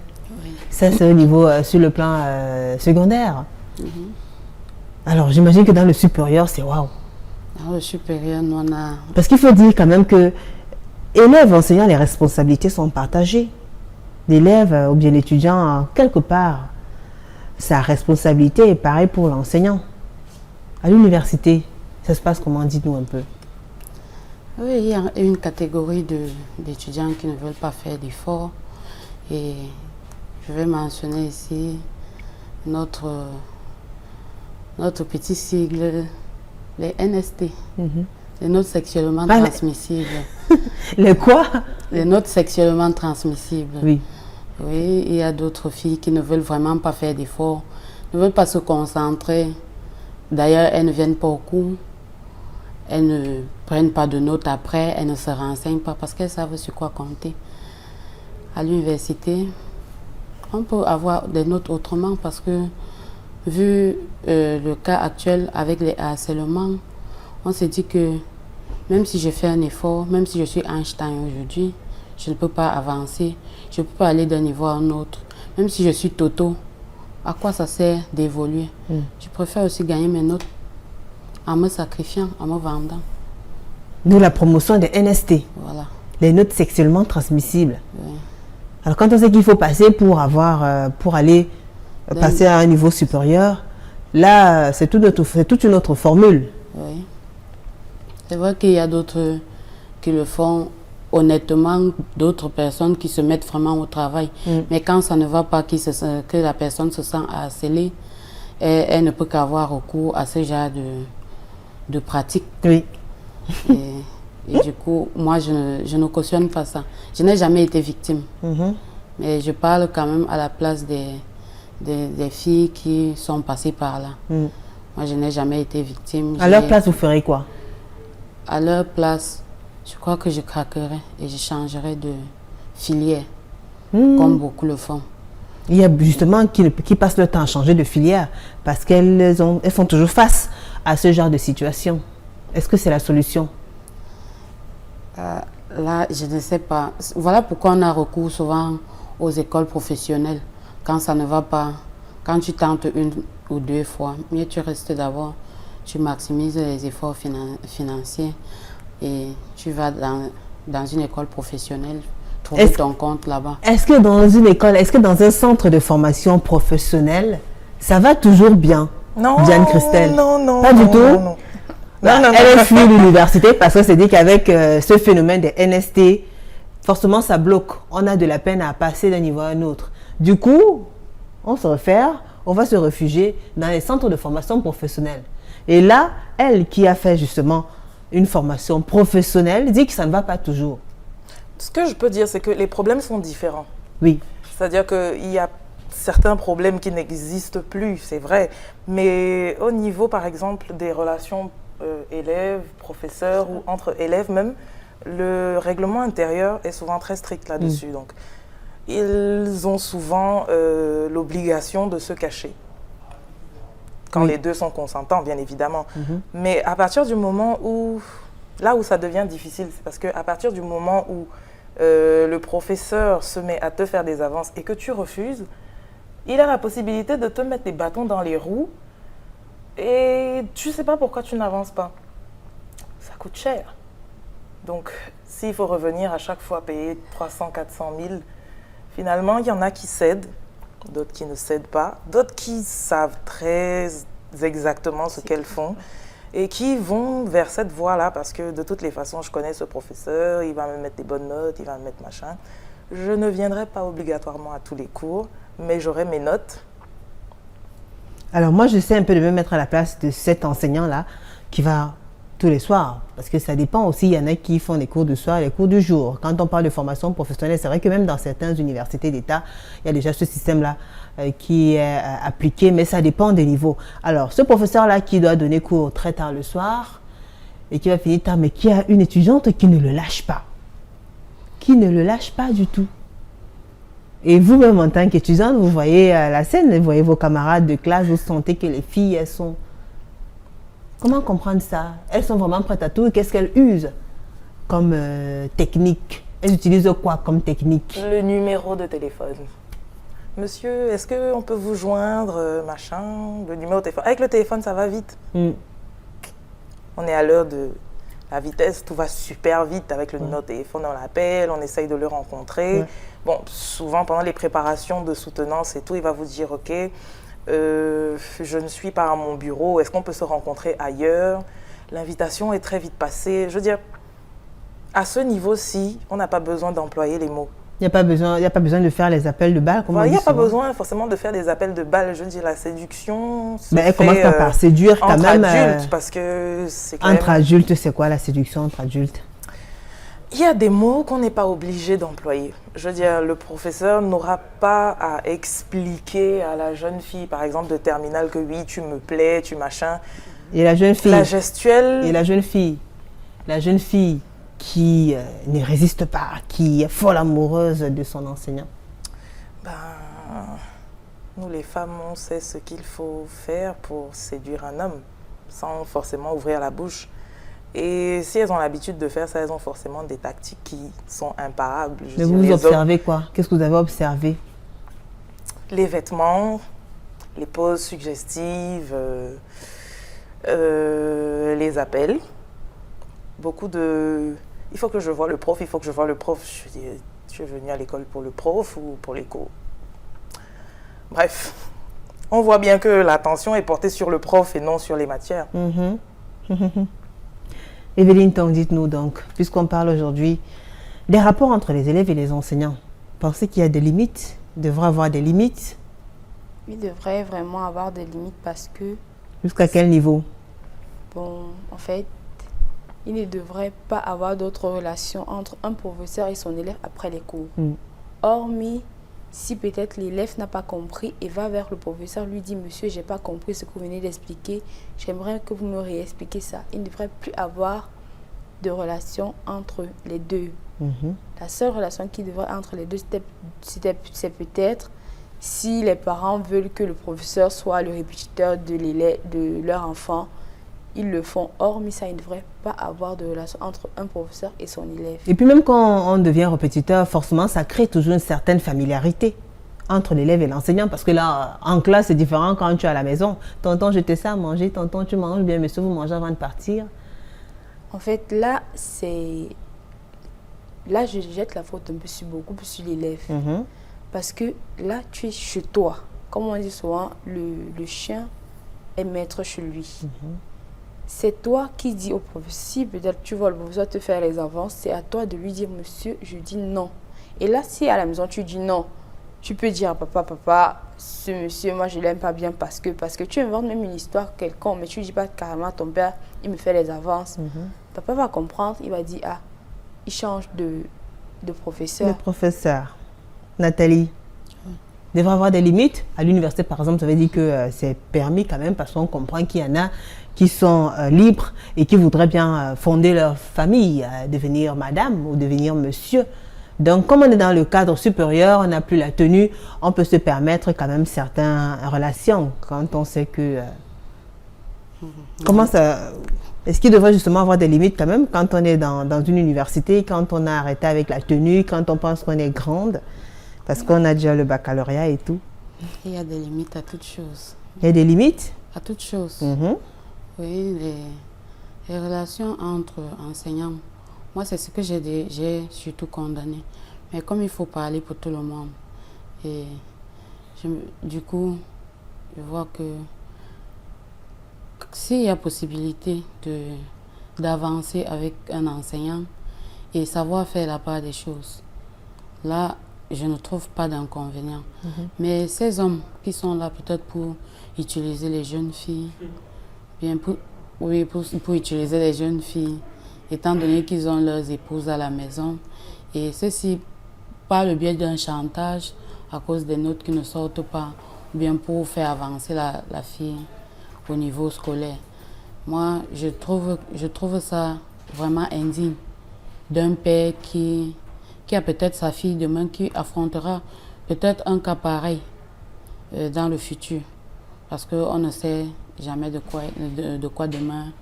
ça c'est au niveau sur le plan secondaire. Alors j'imagine que dans le supérieur, c'est waouh. Dans le supérieur, nous on a... Parce qu'il faut dire quand même que élèves, enseignants, les responsabilités sont partagées. L'élève ou bien l'étudiant, quelque part, sa responsabilité est pareille pour l'enseignant. À l'université, ça se passe comment? Dites-nous un peu. Oui, il y a une catégorie d'étudiants qui ne veulent pas faire d'efforts. Et je vais mentionner ici notre petit sigle, les NST, les notes sexuellement transmissibles. Les quoi? Les notes sexuellement transmissibles. Oui. Oui, il y a d'autres filles qui ne veulent vraiment pas faire d'efforts, ne veulent pas se concentrer. D'ailleurs, elles ne viennent pas au cours, elles ne prennent pas de notes après, elles ne se renseignent pas parce qu'elles savent sur quoi compter. À l'université, on peut avoir des notes autrement parce que, vu le cas actuel avec les harcèlements, on se dit que même si je fais un effort, même si je suis Einstein aujourd'hui, je ne peux pas avancer, je ne peux pas aller d'un niveau à un autre. Même si je suis Toto, à quoi ça sert d'évoluer? Je préfère aussi gagner mes notes en me sacrifiant, en me vendant. Nous, la promotion des NST, Voilà. les notes sexuellement transmissibles. Oui. Alors quand on sait qu'il faut passer pour aller passer à un niveau supérieur, là, c'est toute une autre formule. Oui. C'est vrai qu'il y a d'autres qui le font honnêtement, d'autres personnes qui se mettent vraiment au travail. Mais quand ça ne va pas, que la personne se sent harcelée, elle ne peut qu'avoir recours à ce genre de pratique. Oui. Et du coup, moi, je ne cautionne pas ça. Je n'ai jamais été victime. Mais je parle quand même à la place des filles qui sont passées par là. Moi, je n'ai jamais été victime. À leur place, vous ferez quoi? À leur place, je crois que je craquerai et je changerai de filière, comme beaucoup le font. Il y a justement qui passent leur temps à changer de filière parce qu'elles font toujours face à ce genre de situation. Est-ce que c'est la solution? Là, je ne sais pas. Voilà pourquoi on a recours souvent aux écoles professionnelles. Quand ça ne va pas, quand tu tentes une ou deux fois, mieux tu restes d'abord, tu maximises les efforts financiers et tu vas dans une école professionnelle trouver ton compte là-bas. Est-ce que dans une école, est-ce que dans un centre de formation professionnelle, ça va toujours bien? Non, Diane Christelle. Non, pas du tout. Non. Elle fuit l'université parce que c'est dit qu'avec ce phénomène des NST, forcément ça bloque. On a de la peine à passer d'un niveau à un autre. Du coup, on va se réfugier dans les centres de formation professionnelle. Et là, elle qui a fait justement une formation professionnelle dit que ça ne va pas toujours. Ce que je peux dire, c'est que les problèmes sont différents. Oui. C'est-à-dire qu'il y a certains problèmes qui n'existent plus, c'est vrai. Mais au niveau, par exemple, des relations élèves, professeurs ou entre élèves même, le règlement intérieur est souvent très strict là-dessus. Donc, ils ont souvent l'obligation de se cacher. Quand les deux sont consentants, bien évidemment. Mais à partir du moment où, là où ça devient difficile, c'est parce qu'à partir du moment où le professeur se met à te faire des avances et que tu refuses, il a la possibilité de te mettre des bâtons dans les roues et tu ne sais pas pourquoi tu n'avances pas. Ça coûte cher. Donc, s'il faut revenir à chaque fois payer 300, 400 000, finalement, il y en a qui cèdent, d'autres qui ne cèdent pas, d'autres qui savent très exactement ce qu'elles font et qui vont vers cette voie-là parce que de toutes les façons, je connais ce professeur, il va me mettre des bonnes notes, il va me mettre machin. Je ne viendrai pas obligatoirement à tous les cours, mais j'aurai mes notes. Alors moi, j'essaie un peu de me mettre à la place de cet enseignant-là qui va tous les soirs, parce que ça dépend aussi, il y en a qui font des cours du soir, les cours du jour. Quand on parle de formation professionnelle, c'est vrai que même dans certaines universités d'État, il y a déjà ce système-là qui est appliqué, mais ça dépend des niveaux. Alors, ce professeur-là qui doit donner cours très tard le soir et qui va finir tard, mais qui a une étudiante qui ne le lâche pas. Qui ne le lâche pas du tout. Et vous-même, en tant qu'étudiante, vous voyez la scène, vous voyez vos camarades de classe, vous sentez que les filles, elles sont... Comment comprendre ça? Elles sont vraiment prêtes à tout. Qu'est-ce qu'elles usent comme technique? Elles utilisent quoi comme technique? Le numéro de téléphone. Monsieur, est-ce qu'on peut vous joindre, machin? Le numéro de téléphone. Avec le téléphone, ça va vite. On est à l'heure de la vitesse, tout va super vite avec le numéro de téléphone, on l'appelle, on essaye de le rencontrer. Bon, souvent, pendant les préparations de soutenance et tout, il va vous dire, OK, je ne suis pas à mon bureau, est-ce qu'on peut se rencontrer ailleurs? L'invitation est très vite passée. Je veux dire, à ce niveau-ci, on n'a pas besoin d'employer les mots. Il n'y a pas besoin de faire les appels de balle, comme on dit. Il n'y a pas souvent. besoin forcément de faire des appels de balle. Je veux dire, la séduction se Mais elle fait, commence pas par séduire quand entre même. adultes, parce que c'est quand Entre même... adultes, c'est quoi la séduction entre adultes? Il y a des mots qu'on n'est pas obligé d'employer. Je veux dire, le professeur n'aura pas à expliquer à la jeune fille, par exemple, de terminale, que oui, tu me plais, tu machin. Et la jeune fille. La gestuelle... Et la jeune fille. La jeune fille qui ne résiste pas, qui est folle amoureuse de son enseignant. Ben, nous, les femmes, on sait ce qu'il faut faire pour séduire un homme, sans forcément ouvrir la bouche. Et si elles ont l'habitude de faire ça, elles ont forcément des tactiques qui sont imparables. Mais vous observez quoi? Qu'est-ce que vous avez observé? Les vêtements, les poses suggestives, les appels. Beaucoup de... Il faut que je voie le prof, il faut que je voie le prof. Je dis, tu es venu à l'école pour le prof ou pour les cours? Bref, on voit bien que l'attention est portée sur le prof et non sur les matières. Evelyne Tong, dites-nous donc, puisqu'on parle aujourd'hui des rapports entre les élèves et les enseignants, pensez qu'il y a des limites? Il devrait avoir des limites? Il devrait vraiment avoir des limites parce que... Jusqu'à quel niveau? Bon, en fait, il ne devrait pas avoir d'autres relations entre un professeur et son élève après les cours. Hormis si peut-être l'élève n'a pas compris et va vers le professeur, lui dit « Monsieur, je n'ai pas compris ce que vous venez d'expliquer. J'aimerais que vous me réexpliquiez ça. » Il ne devrait plus avoir de relation entre les deux. La seule relation qui devrait entre les deux, c'est peut-être si les parents veulent que le professeur soit le répétiteur de leur enfant, ils le font. Hormis ça, il ne devrait pas avoir de relation entre un professeur et son élève. Et puis même quand on devient répétiteur, forcément, ça crée toujours une certaine familiarité entre l'élève et l'enseignant. Parce que là, en classe, c'est différent quand tu es à la maison. Tonton, je te sais à manger. Tonton, tu manges bien. Monsieur, vous mangez avant de partir. En fait, là, je jette la faute un peu beaucoup plus sur l'élève. Parce que là, tu es chez toi. Comme on dit souvent, le chien est maître chez lui. C'est toi qui dis au professeur, si peut-être tu vois le professeur te faire les avances, c'est à toi de lui dire, monsieur, je dis non. Et là, si à la maison tu dis non, tu peux dire à papa, ce monsieur, moi je l'aime pas bien parce que tu inventes même une histoire quelconque, mais tu dis pas carrément à ton père, il me fait les avances. Papa va comprendre, il va dire, ah, il change de professeur. Le professeur. Nathalie, il devrait avoir des limites. À l'université, par exemple, ça veut dire que c'est permis quand même parce qu'on comprend qu'il y en a qui sont libres et qui voudraient bien fonder leur famille, devenir madame ou devenir monsieur. Donc, comme on est dans le cadre supérieur, on n'a plus la tenue, on peut se permettre quand même certaines relations quand on sait que... Comment ça... Est-ce qu'il devrait justement avoir des limites quand même quand on est dans une université, quand on a arrêté avec la tenue, quand on pense qu'on est grande, parce qu'on a déjà le baccalauréat et tout? Il y a des limites à toutes choses. Il y a des limites? À toutes choses. Oui, les relations entre enseignants, moi c'est ce que j'ai surtout condamné. Mais comme il faut parler pour tout le monde, et du coup, je vois que s'il y a possibilité d'avancer avec un enseignant et savoir faire la part des choses, là, je ne trouve pas d'inconvénient. Mais ces hommes qui sont là peut-être pour utiliser les jeunes filles, bien Oui, pour utiliser les jeunes filles, étant donné qu'ils ont leurs épouses à la maison. Et ceci par le biais d'un chantage à cause des notes qui ne sortent pas, ou bien pour faire avancer la fille au niveau scolaire. Moi, je trouve ça vraiment indigne d'un père qui a peut-être sa fille demain, qui affrontera peut-être un cas pareil dans le futur. Parce qu'on ne sait jamais de quoi demain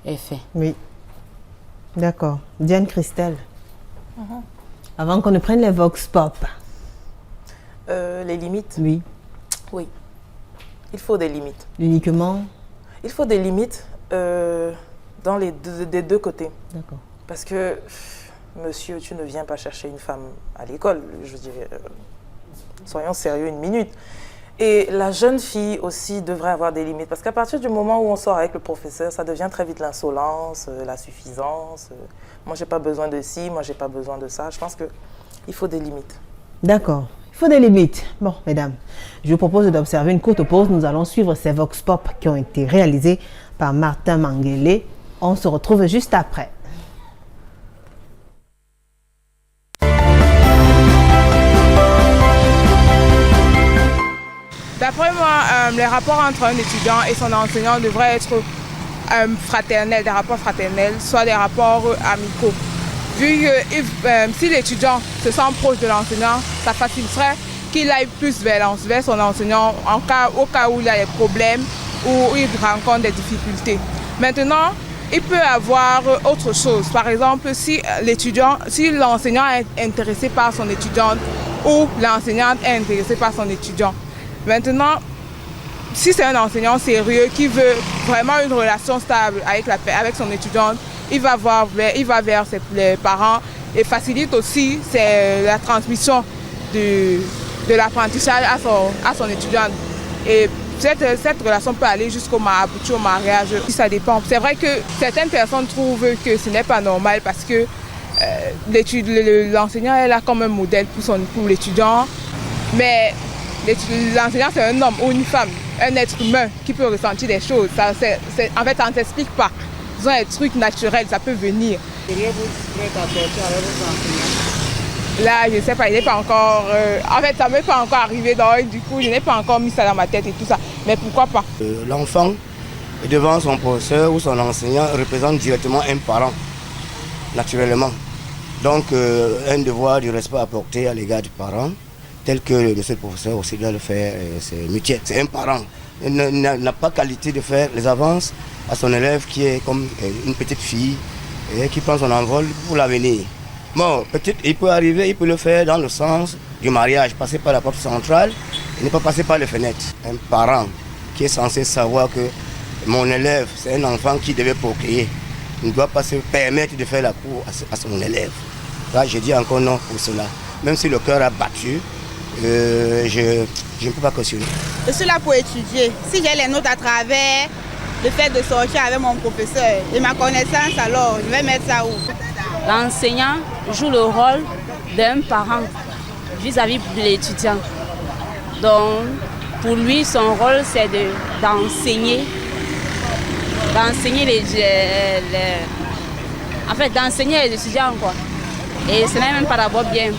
est fait. Oui. D'accord. Diane Christelle. Avant qu'on ne prenne les vox pop. Les limites? Oui. Oui. Il faut des limites. Uniquement? Il faut des limites dans des deux côtés. D'accord. Parce que, monsieur, tu ne viens pas chercher une femme à l'école. Je dirais, soyons sérieux une minute. Et la jeune fille aussi devrait avoir des limites. Parce qu'à partir du moment où on sort avec le professeur, ça devient très vite l'insolence, la suffisance. Moi, j'ai pas besoin de ci, moi, j'ai pas besoin de ça. Je pense qu'il faut des limites. D'accord. Il faut des limites. Bon, mesdames, je vous propose d'observer une courte pause. Nous allons suivre ces vox pop qui ont été réalisés par Martin Manguele. On se retrouve juste après. D'après moi, les rapports entre un étudiant et son enseignant devraient être fraternels, des rapports fraternels, soit des rapports amicaux. Vu que si l'étudiant se sent proche de l'enseignant, ça faciliterait qu'il aille plus vers son enseignant au cas où il a des problèmes ou il rencontre des difficultés. Maintenant, il peut avoir autre chose. Par exemple, si l'enseignant est intéressé par son étudiante ou l'enseignante est intéressée par son étudiant. Maintenant, si c'est un enseignant sérieux qui veut vraiment une relation stable avec son étudiante, il va vers les parents et facilite aussi la transmission de l'apprentissage à son étudiante. Et cette relation peut aller jusqu'au mariage. Ça dépend. C'est vrai que certaines personnes trouvent que ce n'est pas normal parce que l'enseignant est là comme un modèle pour l'étudiant. Mais l'enseignant, c'est un homme ou une femme, un être humain qui peut ressentir des choses. En fait, ça ne s'explique pas. Ils ont des trucs naturels, ça peut venir. Là, je ne sais pas, il n'est pas encore... en fait, ça ne m'est pas encore arrivé, donc du coup, je n'ai pas encore mis ça dans ma tête et tout ça. Mais pourquoi pas? L'enfant, devant son professeur ou son enseignant, représente directement un parent, naturellement. Donc, un devoir du respect à porter à l'égard du parent, tel que monsieur le professeur aussi doit le faire, c'est mutuel. C'est un parent. Il n'a pas qualité de faire les avances à son élève qui est comme une petite fille et qui prend son envol pour l'avenir. Bon, peut-être il peut arriver, il peut le faire dans le sens du mariage, passer par la porte centrale et ne pas passer par les fenêtres. Un parent qui est censé savoir que mon élève, c'est un enfant qui devait procréer. Il ne doit pas se permettre de faire la cour à son élève. Là, je dis encore non pour cela. Même si le cœur a battu, je ne peux pas cautionner. Je suis là pour étudier. Si j'ai les notes à travers le fait de sortir avec mon professeur et ma connaissance, alors je vais mettre ça où? L'enseignant joue le rôle d'un parent vis-à-vis de l'étudiant. Donc, pour lui, son rôle, c'est d'enseigner d'enseigner les étudiants, quoi. Et ce n'est même pas d'abord bien,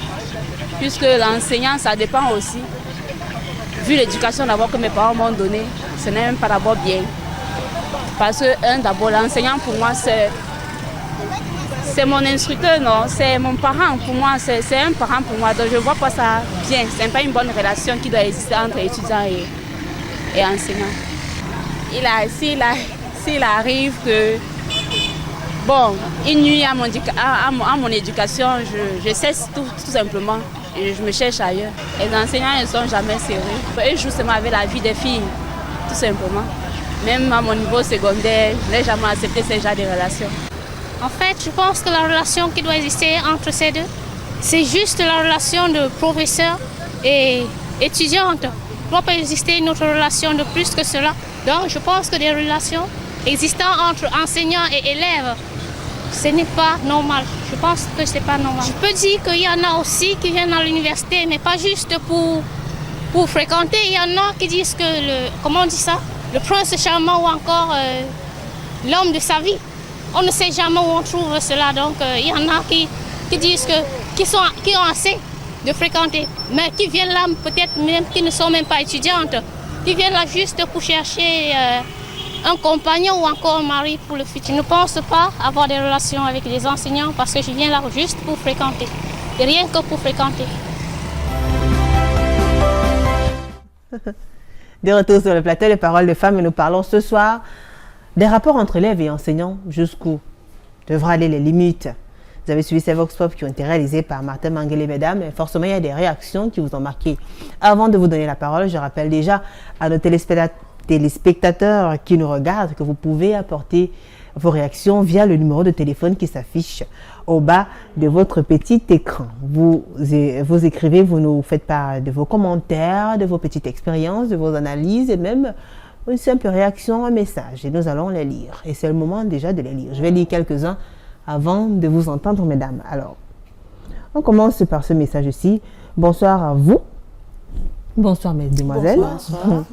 puisque l'enseignant, ça dépend aussi. Vu l'éducation d'abord que mes parents m'ont donnée, ce n'est même pas d'abord bien. Parce que, d'abord, l'enseignant, pour moi, c'est mon instructeur, non, c'est mon parent. Pour moi, c'est un parent pour moi. Donc, je ne vois pas ça bien. Ce n'est pas une bonne relation qui doit exister entre étudiants et enseignants. S'il arrive que, bon, il nuit à mon éducation, je cesse tout simplement. Et je me cherche ailleurs. Les enseignants ne sont jamais sérieux. Ils jouent seulement avec la vie des filles, tout simplement. Même à mon niveau secondaire, je n'ai jamais accepté ce genre de relations. En fait, je pense que la relation qui doit exister entre ces deux, c'est juste la relation de professeur et étudiante. Il ne doit pas exister une autre relation de plus que cela. Donc, je pense que des relations existant entre enseignants et élèves, ce n'est pas normal. Je pense que ce n'est pas normal. Je peux dire qu'il y en a aussi qui viennent à l'université, mais pas juste pour fréquenter. Il y en a qui disent que le prince charmant ou encore l'homme de sa vie. On ne sait jamais où on trouve cela. Donc, il y en a qui disent qui ont assez de fréquenter, mais qui viennent là peut-être même qui ne sont même pas étudiantes, qui viennent là juste pour chercher un compagnon ou encore un mari pour le futur. Je ne pense pas avoir des relations avec les enseignants parce que je viens là juste pour fréquenter, et rien que pour fréquenter. De retour sur le plateau, les paroles de femmes, et nous parlons ce soir des rapports entre élèves et enseignants. Jusqu'où devraient aller les limites? Vous avez suivi ces Vox Pop qui ont été réalisés par Martin Manguele, mesdames, et forcément il y a des réactions qui vous ont marqué. Avant de vous donner la parole, je rappelle déjà à nos téléspectateurs qui nous regardent que vous pouvez apporter vos réactions via le numéro de téléphone qui s'affiche au bas de votre petit écran. Vous écrivez, vous nous faites part de vos commentaires, de vos petites expériences, de vos analyses et même une simple réaction, un message. Et nous allons les lire. Et c'est le moment déjà de les lire. Je vais lire quelques-uns avant de vous entendre, mesdames. Alors, on commence par ce message-ci. Bonsoir à vous. Bonsoir, mesdemoiselles. Bonsoir.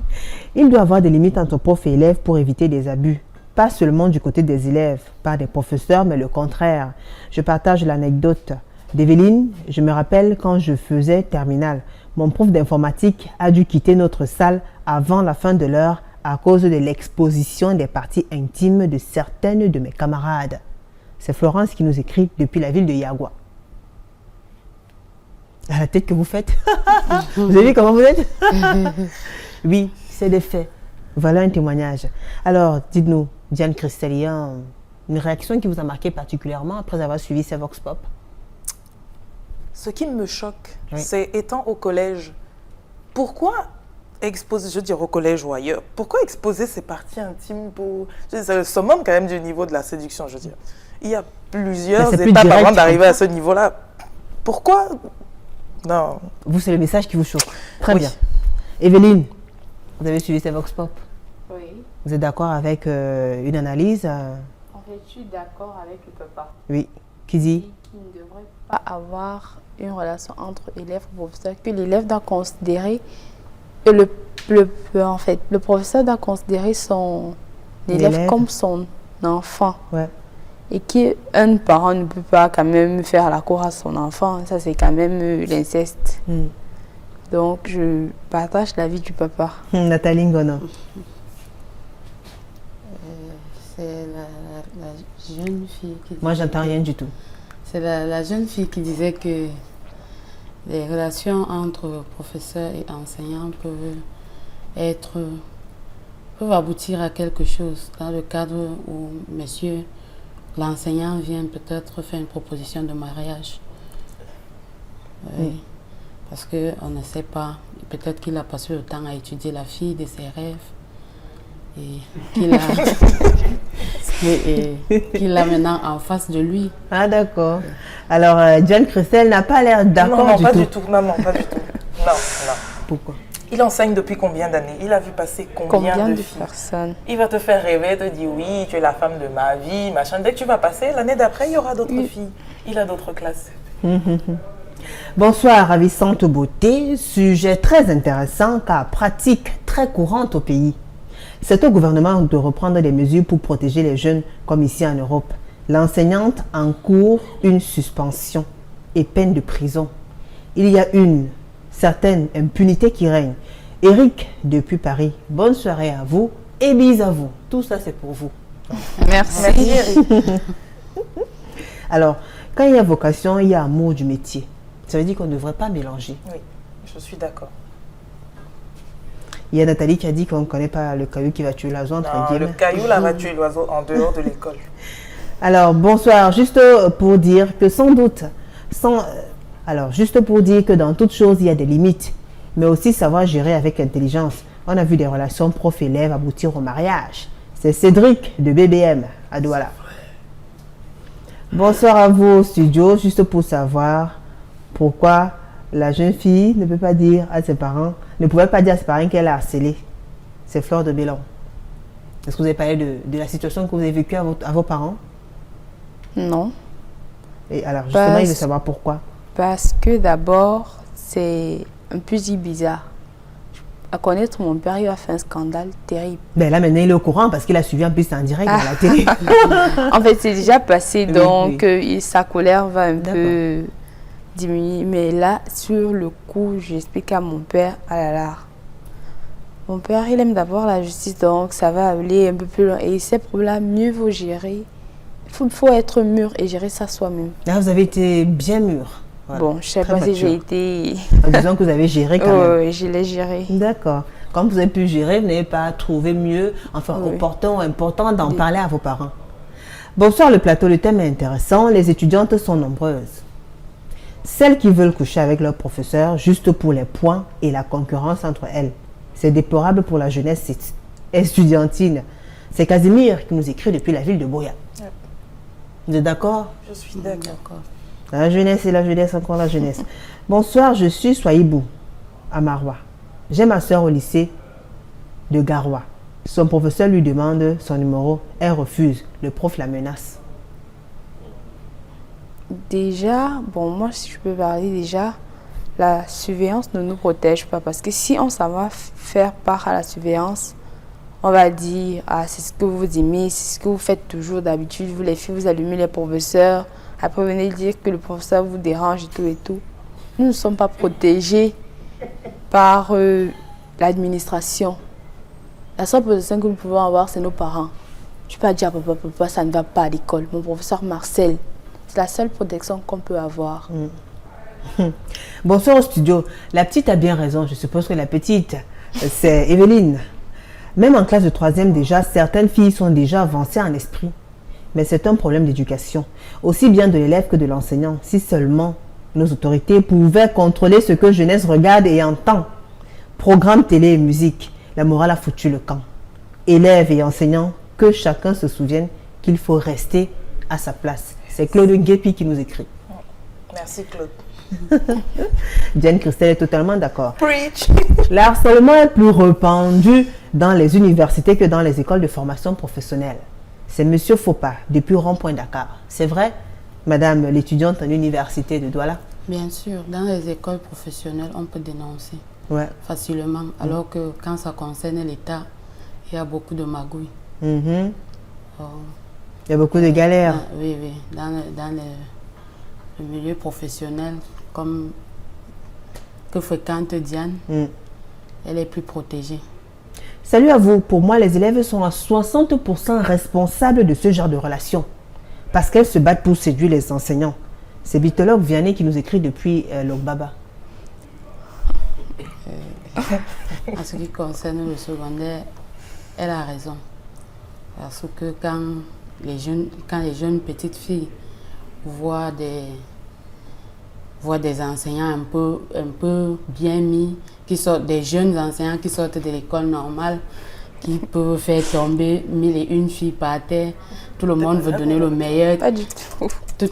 Il doit y avoir des limites entre profs et élèves pour éviter des abus. Pas seulement du côté des élèves, pas des professeurs, mais le contraire. Je partage l'anecdote d'Evelyne. Je me rappelle quand je faisais terminale, mon prof d'informatique a dû quitter notre salle avant la fin de l'heure à cause de l'exposition des parties intimes de certaines de mes camarades. C'est Florence qui nous écrit depuis la ville de Yagua. À la tête que vous faites. Vous avez vu comment vous êtes? Oui, c'est des faits. Voilà un témoignage. Alors, dites-nous, Diane Christelia, une réaction qui vous a marqué particulièrement après avoir suivi ces Vox Pop? Ce qui me choque, c'est étant au collège, pourquoi exposer, je veux dire au collège ou ailleurs, pourquoi exposer ces parties intimes pour... C'est le summum quand même du niveau de la séduction, je veux dire. Il y a plusieurs étapes avant d'arriver à ce niveau-là. Pourquoi? Non. Vous, c'est le message qui vous choque. Très bien. Evelyne, vous avez suivi ces Vox Pop? Oui. Vous êtes d'accord avec une analyse En fait, je suis d'accord avec le papa. Oui. Qui dit? Qui ne devrait pas avoir une relation entre élève et professeur, que l'élève doit considérer, et en fait, le professeur doit considérer son élève comme son enfant. Ouais. Et qu'un parent ne peut pas quand même faire la cour à son enfant, ça c'est quand même l'inceste. Donc je partage l'avis du papa. Nathalie Ngono. C'est la jeune fille qui... Moi, j'entends rien du tout. C'est la jeune fille qui disait que les relations entre professeurs et enseignants peuvent aboutir à quelque chose dans le cadre où, messieurs, l'enseignant vient peut-être faire une proposition de mariage. Oui. Parce qu'on ne sait pas. Peut-être qu'il a passé le temps à étudier la fille de ses rêves et qu'il l'a maintenant en face de lui. Ah d'accord. Alors, John Christel n'a pas l'air d'accord non, du pas tout. du tout. Non, pas du tout. Non. Pourquoi? Il enseigne depuis combien d'années? Il a vu passer combien de filles? Personnes? Il va te faire rêver, te dire oui, tu es la femme de ma vie, machin. Dès que tu vas passer, l'année d'après, il y aura d'autres filles. Il a d'autres classes. Bonsoir, ravissante beauté. Sujet très intéressant car pratique très courante au pays. C'est au gouvernement de reprendre des mesures pour protéger les jeunes comme ici en Europe. L'enseignante encourt une suspension et peine de prison. Il y a une certaine impunité qui règne. Eric, depuis Paris, bonne soirée à vous et bis à vous. Tout ça, c'est pour vous. Merci Eric. Alors, quand il y a vocation, il y a amour du métier. Ça veut dire qu'on ne devrait pas mélanger. Oui, je suis d'accord. Il y a Nathalie qui a dit qu'on ne connaît pas le caillou qui va tuer l'oiseau entre guillemets. Le caillou là va tuer l'oiseau en dehors de l'école. Alors, bonsoir. Juste pour dire que juste pour dire que dans toute chose, il y a des limites, mais aussi savoir gérer avec intelligence. On a vu des relations prof-élève aboutir au mariage. C'est Cédric de BBM à Douala. Bonsoir à vous au studio, juste pour savoir pourquoi la jeune fille ne pouvait pas dire à ses parents qu'elle a harcelé. C'est Fleur de Bélan. Est-ce que vous avez parlé de la situation que vous avez vécue à vos parents? Non. Et alors, justement, il veut savoir pourquoi. Parce que d'abord, c'est un peu bizarre. à connaître mon père, il a fait un scandale terrible. Ben là, maintenant, il est au courant parce qu'il a suivi en plus en direct à la télé. En fait, c'est déjà passé, Oui, donc oui. sa colère va un peu diminuer. Mais là, sur le coup, j'explique à mon père, ah là là, mon père, il aime d'abord la justice, donc ça va aller un peu plus loin. Et ces problèmes-là, mieux vaut gérer. Il faut être mûr et gérer ça soi-même. Là, vous avez été bien mûr. Voilà. Bon, je ne sais Très pas si mature. j'ai été... Disons que vous avez géré quand même. Oui, je l'ai géré. D'accord. Comme vous avez pu gérer, vous n'avez pas trouvé mieux, enfin Oui. opportun ou important d'en parler à vos parents. Bonsoir le plateau, le thème est intéressant. Les étudiantes sont nombreuses. Celles qui veulent coucher avec leur professeur juste pour les points et la concurrence entre elles. C'est déplorable pour la jeunesse estudiantine. C'est Casimir qui nous écrit depuis la ville de Boya. Ouais. Vous êtes d'accord? Je suis d'accord. La jeunesse et la jeunesse, encore la jeunesse. Bonsoir, je suis Soaïbou, à Marois. J'ai ma soeur au lycée de Garoua. Son professeur lui demande son numéro. Elle refuse. Le prof la menace. Déjà, bon, moi, si je peux parler déjà, la surveillance ne nous protège pas. Parce que si on s'en va faire part à la surveillance, on va dire, ah, c'est ce que vous aimez, c'est ce que vous faites toujours d'habitude. Vous les filles, vous allumez les professeurs. Après, vous venez dire que le professeur vous dérange et tout et tout. Nous ne sommes pas protégés par l'administration. La seule protection que nous pouvons avoir, c'est nos parents. Je ne peux pas dire, papa, ça ne va pas à l'école. Mon professeur Marcel, c'est la seule protection qu'on peut avoir. Bonsoir au studio. La petite a bien raison. Je suppose que la petite, c'est Evelyne. Même en classe de 3e déjà, certaines filles sont déjà avancées en esprit. Mais c'est un problème d'éducation, aussi bien de l'élève que de l'enseignant. Si seulement nos autorités pouvaient contrôler ce que jeunesse regarde et entend. Programme télé et musique, la morale a foutu le camp. Élèves et enseignants, que chacun se souvienne qu'il faut rester à sa place. C'est Claude Guépi qui nous écrit. Merci Claude. Diane Christelle est totalement d'accord. Preach. L'harcèlement est plus répandu dans les universités que dans les écoles de formation professionnelle. C'est Monsieur Fopa, depuis Rond-Point Dakar. C'est vrai, Madame l'étudiante en université de Douala? Bien sûr, dans les écoles professionnelles, on peut dénoncer Ouais. facilement, alors que quand ça concerne l'État, il y a beaucoup de magouilles. Mhm. Oh. Il y a beaucoup de galères. Oui, oui. Dans le milieu professionnel, comme que fréquente Diane, elle est plus protégée. Salut à vous. Pour moi, les élèves sont à 60% responsables de ce genre de relation. Parce qu'elles se battent pour séduire les enseignants. C'est Bitologue Vianney qui nous écrit depuis Logbaba. En ce qui concerne le secondaire, elle a raison. Parce que quand les jeunes petites filles voient des enseignants un peu bien mis, qui sortent, des jeunes enseignants qui sortent de l'école normale, qui peuvent faire tomber 1001 filles par terre, tout le monde veut donner le meilleur. Pas du tout. Tout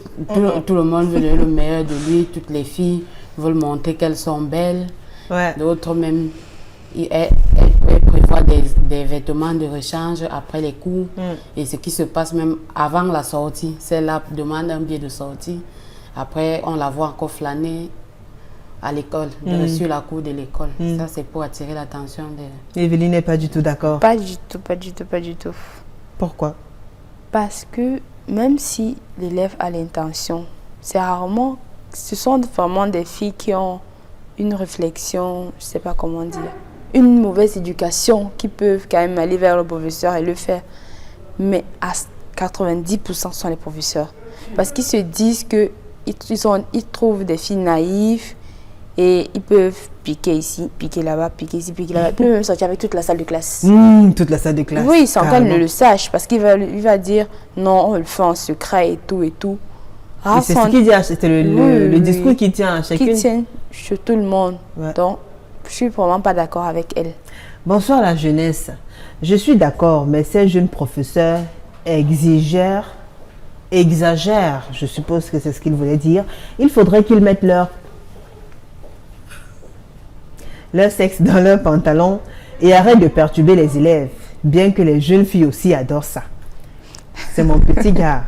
le monde veut donner le meilleur de lui, toutes les filles veulent montrer qu'elles sont belles. Ouais. D'autres même, elles prévoient des vêtements de rechange après les cours. Et ce qui se passe même avant la sortie, celle-là demande un billet de sortie. Après, on la voit encore flâner à l'école, sur la cour de l'école. Ça, c'est pour attirer l'attention de... Evelyne n'est pas du tout d'accord. Pas du tout, pas du tout, pas du tout. Pourquoi? Parce que même si l'élève a l'intention, c'est rarement, ce sont vraiment des filles qui ont une réflexion, je ne sais pas comment dire, une mauvaise éducation, qui peuvent quand même aller vers le professeur et le faire. Mais à 90% sont les professeurs. Parce qu'ils se disent qu'ils trouvent des filles naïves et ils peuvent piquer ici, piquer là-bas, piquer ici, piquer là-bas. Ils peuvent même sortir avec toute la salle de classe. Toute la salle de classe. Oui, sans qu'elle carrément. ne le sache, parce qu'il va dire non, on le fait en secret et tout et tout. Et c'est ce qu'il dit, c'était le discours qui tient à chacune. Qui tient chez tout le monde. Ouais. Donc, je suis vraiment pas d'accord avec elle. Bonsoir la jeunesse. Je suis d'accord, mais ces jeunes professeurs exagèrent, je suppose que c'est ce qu'il voulait dire. Il faudrait qu'ils mettent leur sexe dans leur pantalon et arrêtent de perturber les élèves, bien que les jeunes filles aussi adorent ça. C'est mon petit gars.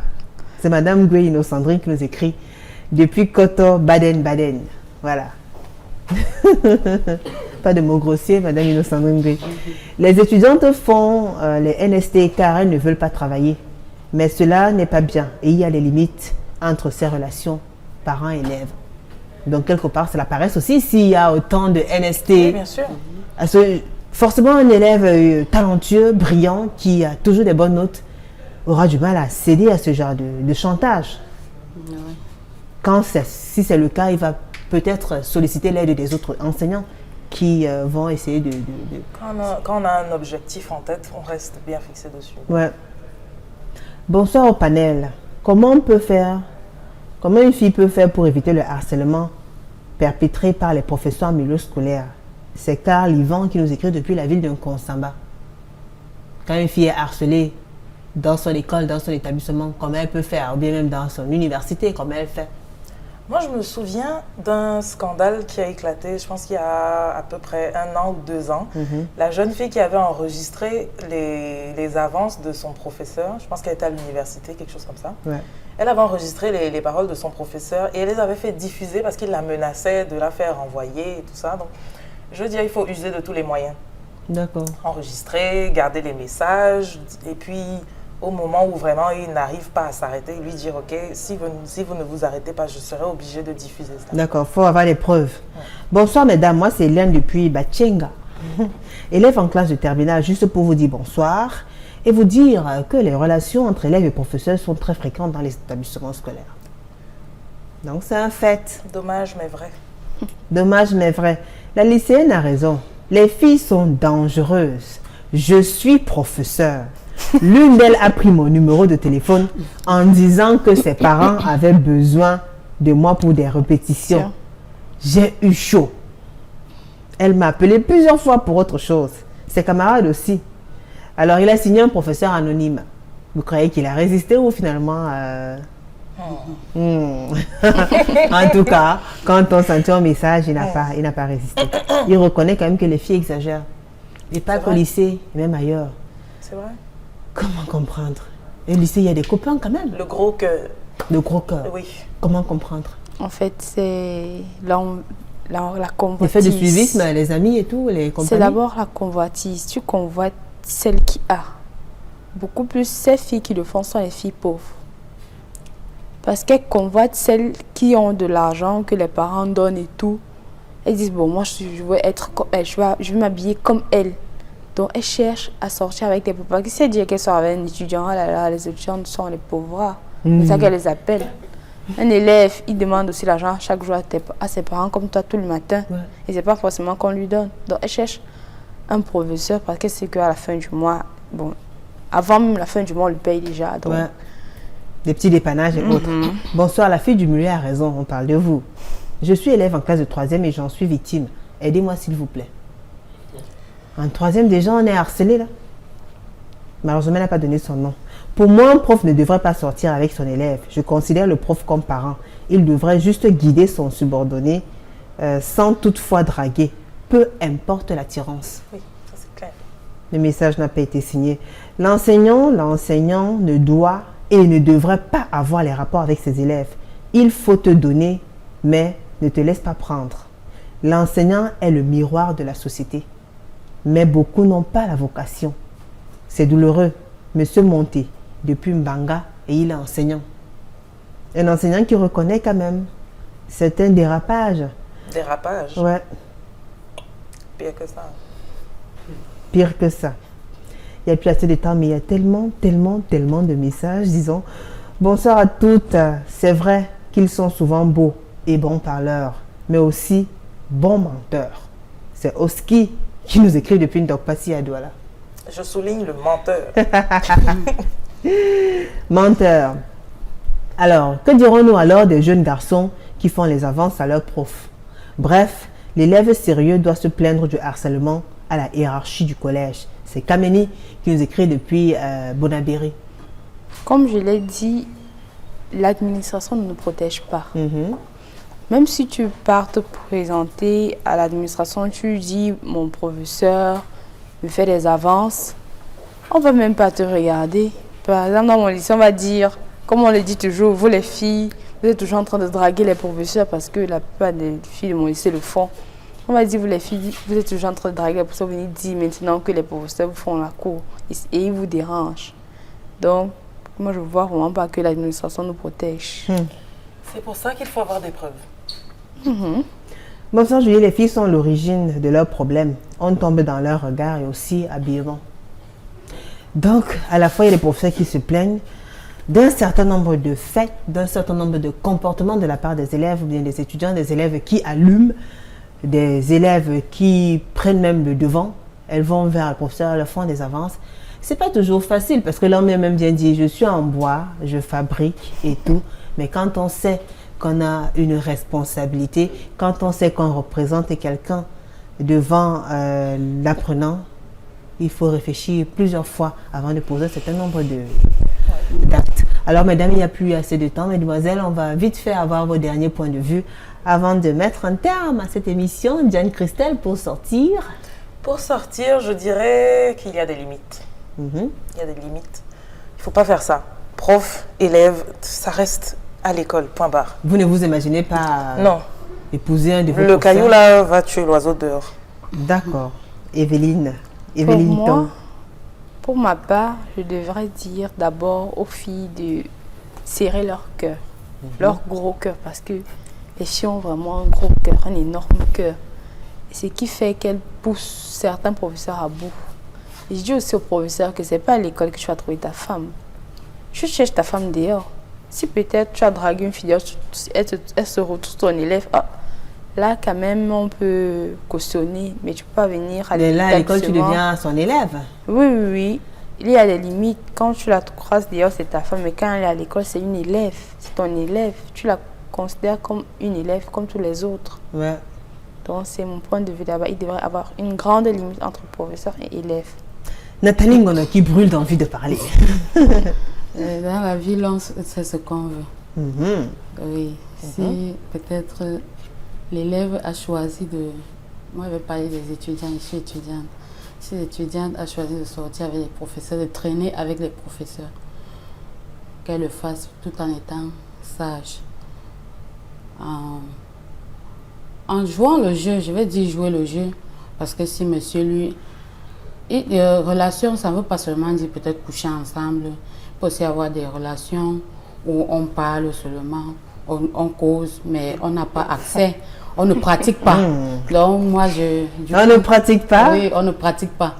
C'est Madame Gray Innocendrine qui nous écrit depuis Koto, Baden-Baden. Voilà. pas de mots grossiers, Madame Innocent-Ngwe. Les étudiantes font les NST car elles ne veulent pas travailler. Mais cela n'est pas bien et il y a des limites entre ces relations parents-élèves. Donc, quelque part, c'est la paresse aussi s'il y a autant de NST. Oui, bien sûr. Parce que forcément, un élève talentueux, brillant, qui a toujours des bonnes notes, aura du mal à céder à ce genre de chantage. Si c'est le cas, il va peut-être solliciter l'aide des autres enseignants qui vont essayer de... Quand on a un objectif en tête, on reste bien fixé dessus. Ouais. Bonsoir au panel. Comment une fille peut faire pour éviter le harcèlement perpétré par les professeurs en milieu scolaire? C'est Carl Yvan qui nous écrit depuis la ville de Nkonsamba. Quand une fille est harcelée dans son école, dans son établissement, comment elle peut faire? Ou bien même dans son université, comment elle fait? Moi, je me souviens d'un scandale qui a éclaté, je pense qu'il y a à peu près 1 an ou 2 ans. La jeune fille qui avait enregistré les avances de son professeur, je pense qu'elle était à l'université, quelque chose comme ça. Ouais. Elle avait enregistré les paroles de son professeur et elle les avait fait diffuser parce qu'il la menaçait de la faire renvoyer et tout ça. Donc, je veux dire, il faut user de tous les moyens. D'accord. Enregistrer, garder les messages et puis... au moment où vraiment il n'arrive pas à s'arrêter, lui dire « Ok, si vous ne vous arrêtez pas, je serai obligé de diffuser ça. » D'accord, il faut avoir les preuves. Ouais. Bonsoir mesdames, moi c'est Hélène depuis Batchenga. Élève en classe de terminale, juste pour vous dire bonsoir et vous dire que les relations entre élèves et professeurs sont très fréquentes dans les établissements scolaires. Donc c'est un fait. Dommage mais vrai. Dommage mais vrai. La lycéenne a raison. Les filles sont dangereuses. Je suis professeur. L'une d'elles a pris mon numéro de téléphone en disant que ses parents avaient besoin de moi pour des répétitions. J'ai eu chaud. Elle m'a appelé plusieurs fois pour autre chose. Ses camarades aussi. Alors il a signé un professeur anonyme. Vous croyez qu'il a résisté ou finalement... En tout cas, quand on sentit un message, il n'a pas résisté. Il reconnaît quand même que les filles exagèrent. Et pas qu'au lycée, même ailleurs. C'est vrai. Comment comprendre? Et au lycée, il y a des copains quand même. Le gros cœur. Le gros cœur. Oui. Comment comprendre? En fait, c'est la convoitise. Le fait de suivisme, les amis et tout, les compagnies. C'est d'abord la convoitise. Tu convoites celle qui a. Beaucoup plus, ces filles qui le font sont les filles pauvres. Parce qu'elles convoitent celles qui ont de l'argent, que les parents donnent et tout. Elles disent, bon, moi, je veux être comme elle, je veux m'habiller comme elle. Donc, elles cherchent à sortir avec des pauvres. Qui sait dire qu'elles sont avec un étudiant? Oh là là, les étudiants sont les pauvres. C'est ça qu'elles les appellent. Un élève, il demande aussi l'argent chaque jour à ses parents, comme toi, tout le matin. Ouais. Et ce n'est pas forcément qu'on lui donne. Donc, elle cherche un professeur parce qu'elle sait qu'à la fin du mois, bon, avant même la fin du mois, on le paye déjà. Donc. Ouais. Des petits dépannages et autres. Bonsoir, la fille du milieu a raison, on parle de vous. Je suis élève en classe de 3e et j'en suis victime. Aidez-moi s'il vous plaît. En 3e, déjà, on est harcelé là. Malheureusement, elle n'a pas donné son nom. Pour moi, un prof ne devrait pas sortir avec son élève. Je considère le prof comme parent. Il devrait juste guider son subordonné sans toutefois draguer. Peu importe l'attirance. Oui, ça c'est clair. Le message n'a pas été signé. L'enseignant ne doit et ne devrait pas avoir les rapports avec ses élèves. Il faut te donner, mais ne te laisse pas prendre. L'enseignant est le miroir de la société. Mais beaucoup n'ont pas la vocation. C'est douloureux. Monsieur Monté, depuis Mbanga, et il est enseignant. Un enseignant qui reconnaît quand même certains dérapages. Dérapage? Ouais. Pire que ça. Pire que ça. Il n'y a plus assez de temps, mais il y a tellement de messages, disons. Bonsoir à toutes. C'est vrai qu'ils sont souvent beaux et bons parleurs, mais aussi bons menteurs. C'est Oski qui nous écrit depuis Ndokpasi à Douala. Je souligne le menteur. Menteur. Alors, que dirons-nous alors des jeunes garçons qui font les avances à leurs profs? Bref, l'élève sérieux doit se plaindre du harcèlement à la hiérarchie du collège. C'est Kameni qui nous écrit depuis Bonabéry. Comme je l'ai dit, l'administration ne nous protège pas. Même si tu pars te présenter à l'administration, tu dis mon professeur me fait des avances, on ne va même pas te regarder. Par exemple, dans mon lycée, on va dire, comme on le dit toujours, vous les filles, vous êtes toujours en train de draguer les professeurs parce que la plupart des filles de mon lycée le font. On va dire, vous les filles, vous êtes toujours en train de draguer pour ça, vous venez dire maintenant que les professeurs vous font la cour et ils vous dérangent. Donc, moi, je vois vraiment pas que l'administration nous protège. C'est pour ça qu'il faut avoir des preuves. Bon, ça, Julie, les filles sont l'origine de leurs problèmes. On tombe dans leur regard et aussi habillement. Donc, à la fois, il y a les professeurs qui se plaignent d'un certain nombre de faits, d'un certain nombre de comportements de la part des élèves ou bien des étudiants, des élèves qui allument, des élèves qui prennent même le devant. Elles vont vers le professeur, elles font des avances. C'est pas toujours facile parce que l'homme même bien dit, je suis en bois, je fabrique et tout. Mais quand on sait qu'on a une responsabilité, quand on sait qu'on représente quelqu'un devant l'apprenant, il faut réfléchir plusieurs fois avant de poser un certain nombre d'actes. Alors, mesdames, il n'y a plus assez de temps. Mesdemoiselles, on va vite fait avoir vos derniers points de vue avant de mettre un terme à cette émission. Diane Christelle, pour sortir. Pour sortir, je dirais qu'il y a des limites. Il y a des limites. Il ne faut pas faire ça. Prof, élève, ça reste à l'école, point barre. Vous ne vous imaginez pas non. Épouser un de vos Le caillou là va tuer l'oiseau dehors. D'accord. Evelyne. Pour ma part, je devrais dire d'abord aux filles de serrer leur cœur, leur gros cœur, parce que les filles ont vraiment un gros cœur, un énorme cœur. Et ce qui fait qu'elles poussent certains professeurs à bout. Et je dis aussi aux professeurs que ce n'est pas à l'école que tu vas trouver ta femme. Tu cherches ta femme dehors. Si peut-être tu as dragué une fille, elle se retrouve ton élève, là quand même on peut cautionner, mais tu peux pas venir à l'école. Là à l'école tu deviens son élève. Oui. Il y a des limites. Quand tu la croises dehors, c'est ta femme, mais quand elle est à l'école, c'est une élève. C'est ton élève. Tu la considères comme une élève, comme tous les autres. Ouais. Donc c'est mon point de vue d'abord. Il devrait y avoir une grande limite entre professeur et élève. Nathalie Ngona qui brûle d'envie de parler. Dans la vie, on sait ce qu'on veut. Oui. Si peut-être l'élève a choisi de... Moi, je vais parler des étudiants. Je suis étudiante. Si l'étudiante a choisi de sortir avec les professeurs, de traîner avec les professeurs, qu'elle le fasse tout en étant sage. En jouant le jeu, je vais dire jouer le jeu, parce que si monsieur, lui... Et relations, ça ne veut pas seulement dire peut-être coucher ensemble. Il peut aussi avoir des relations où on parle seulement, on cause, mais on n'a pas accès. On ne pratique pas. Donc moi, on ne pratique pas? Oui, on ne pratique pas.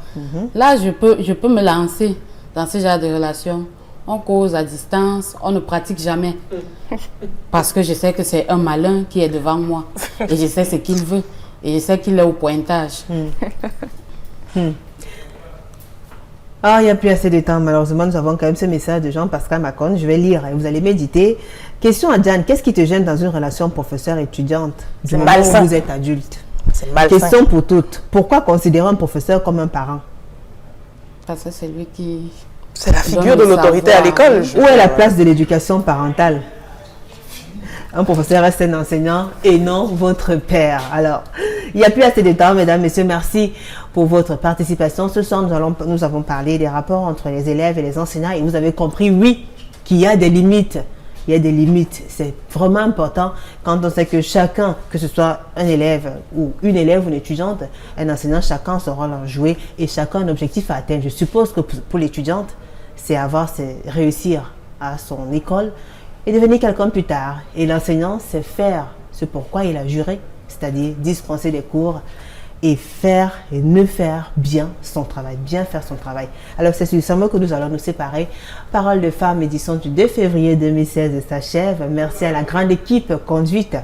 Là, je peux me lancer dans ce genre de relations. On cause à distance, on ne pratique jamais. Parce que je sais que c'est un malin qui est devant moi. Et je sais ce qu'il veut. Et je sais qu'il est au pointage. Il n'y a plus assez de temps. Malheureusement, nous avons quand même ce message de Jean-Pascal Macon. Je vais lire et vous allez méditer. Question à Diane. Qu'est-ce qui te gêne dans une relation professeur-étudiante du moment où vous êtes adulte? C'est malsain. Question pour toutes. Pourquoi considérer un professeur comme un parent? Parce que c'est lui qui... C'est la figure de l'autorité à l'école. Où est la place de l'éducation parentale? Un professeur reste un enseignant et non votre père. Alors, il n'y a plus assez de temps, mesdames, messieurs. Merci pour votre participation. Ce soir, nous avons parlé des rapports entre les élèves et les enseignants. Et vous avez compris, oui, qu'il y a des limites. Il y a des limites. C'est vraiment important quand on sait que chacun, que ce soit un élève ou une étudiante, un enseignant, chacun son rôle à jouer et chacun un objectif à atteindre. Je suppose que pour l'étudiante, c'est réussir à son école et devenir quelqu'un plus tard. Et l'enseignant, c'est faire ce pourquoi il a juré, c'est-à-dire dispenser des cours et faire et ne faire bien son travail, bien faire son travail. Alors c'est sur ce mot que nous allons nous séparer. Parole de femme, édition du 2 février 2016 s'achève. Merci à la grande équipe conduite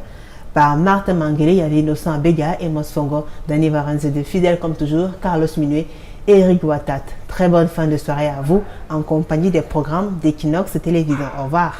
par Martha Mangele, Yali Innocent Abega, Emos Fongo, Dani Varenze de fidèle comme toujours, Carlos Minuet et Eric Ouattat. Très bonne fin de soirée à vous en compagnie des programmes d'Equinox Télévision. Au revoir.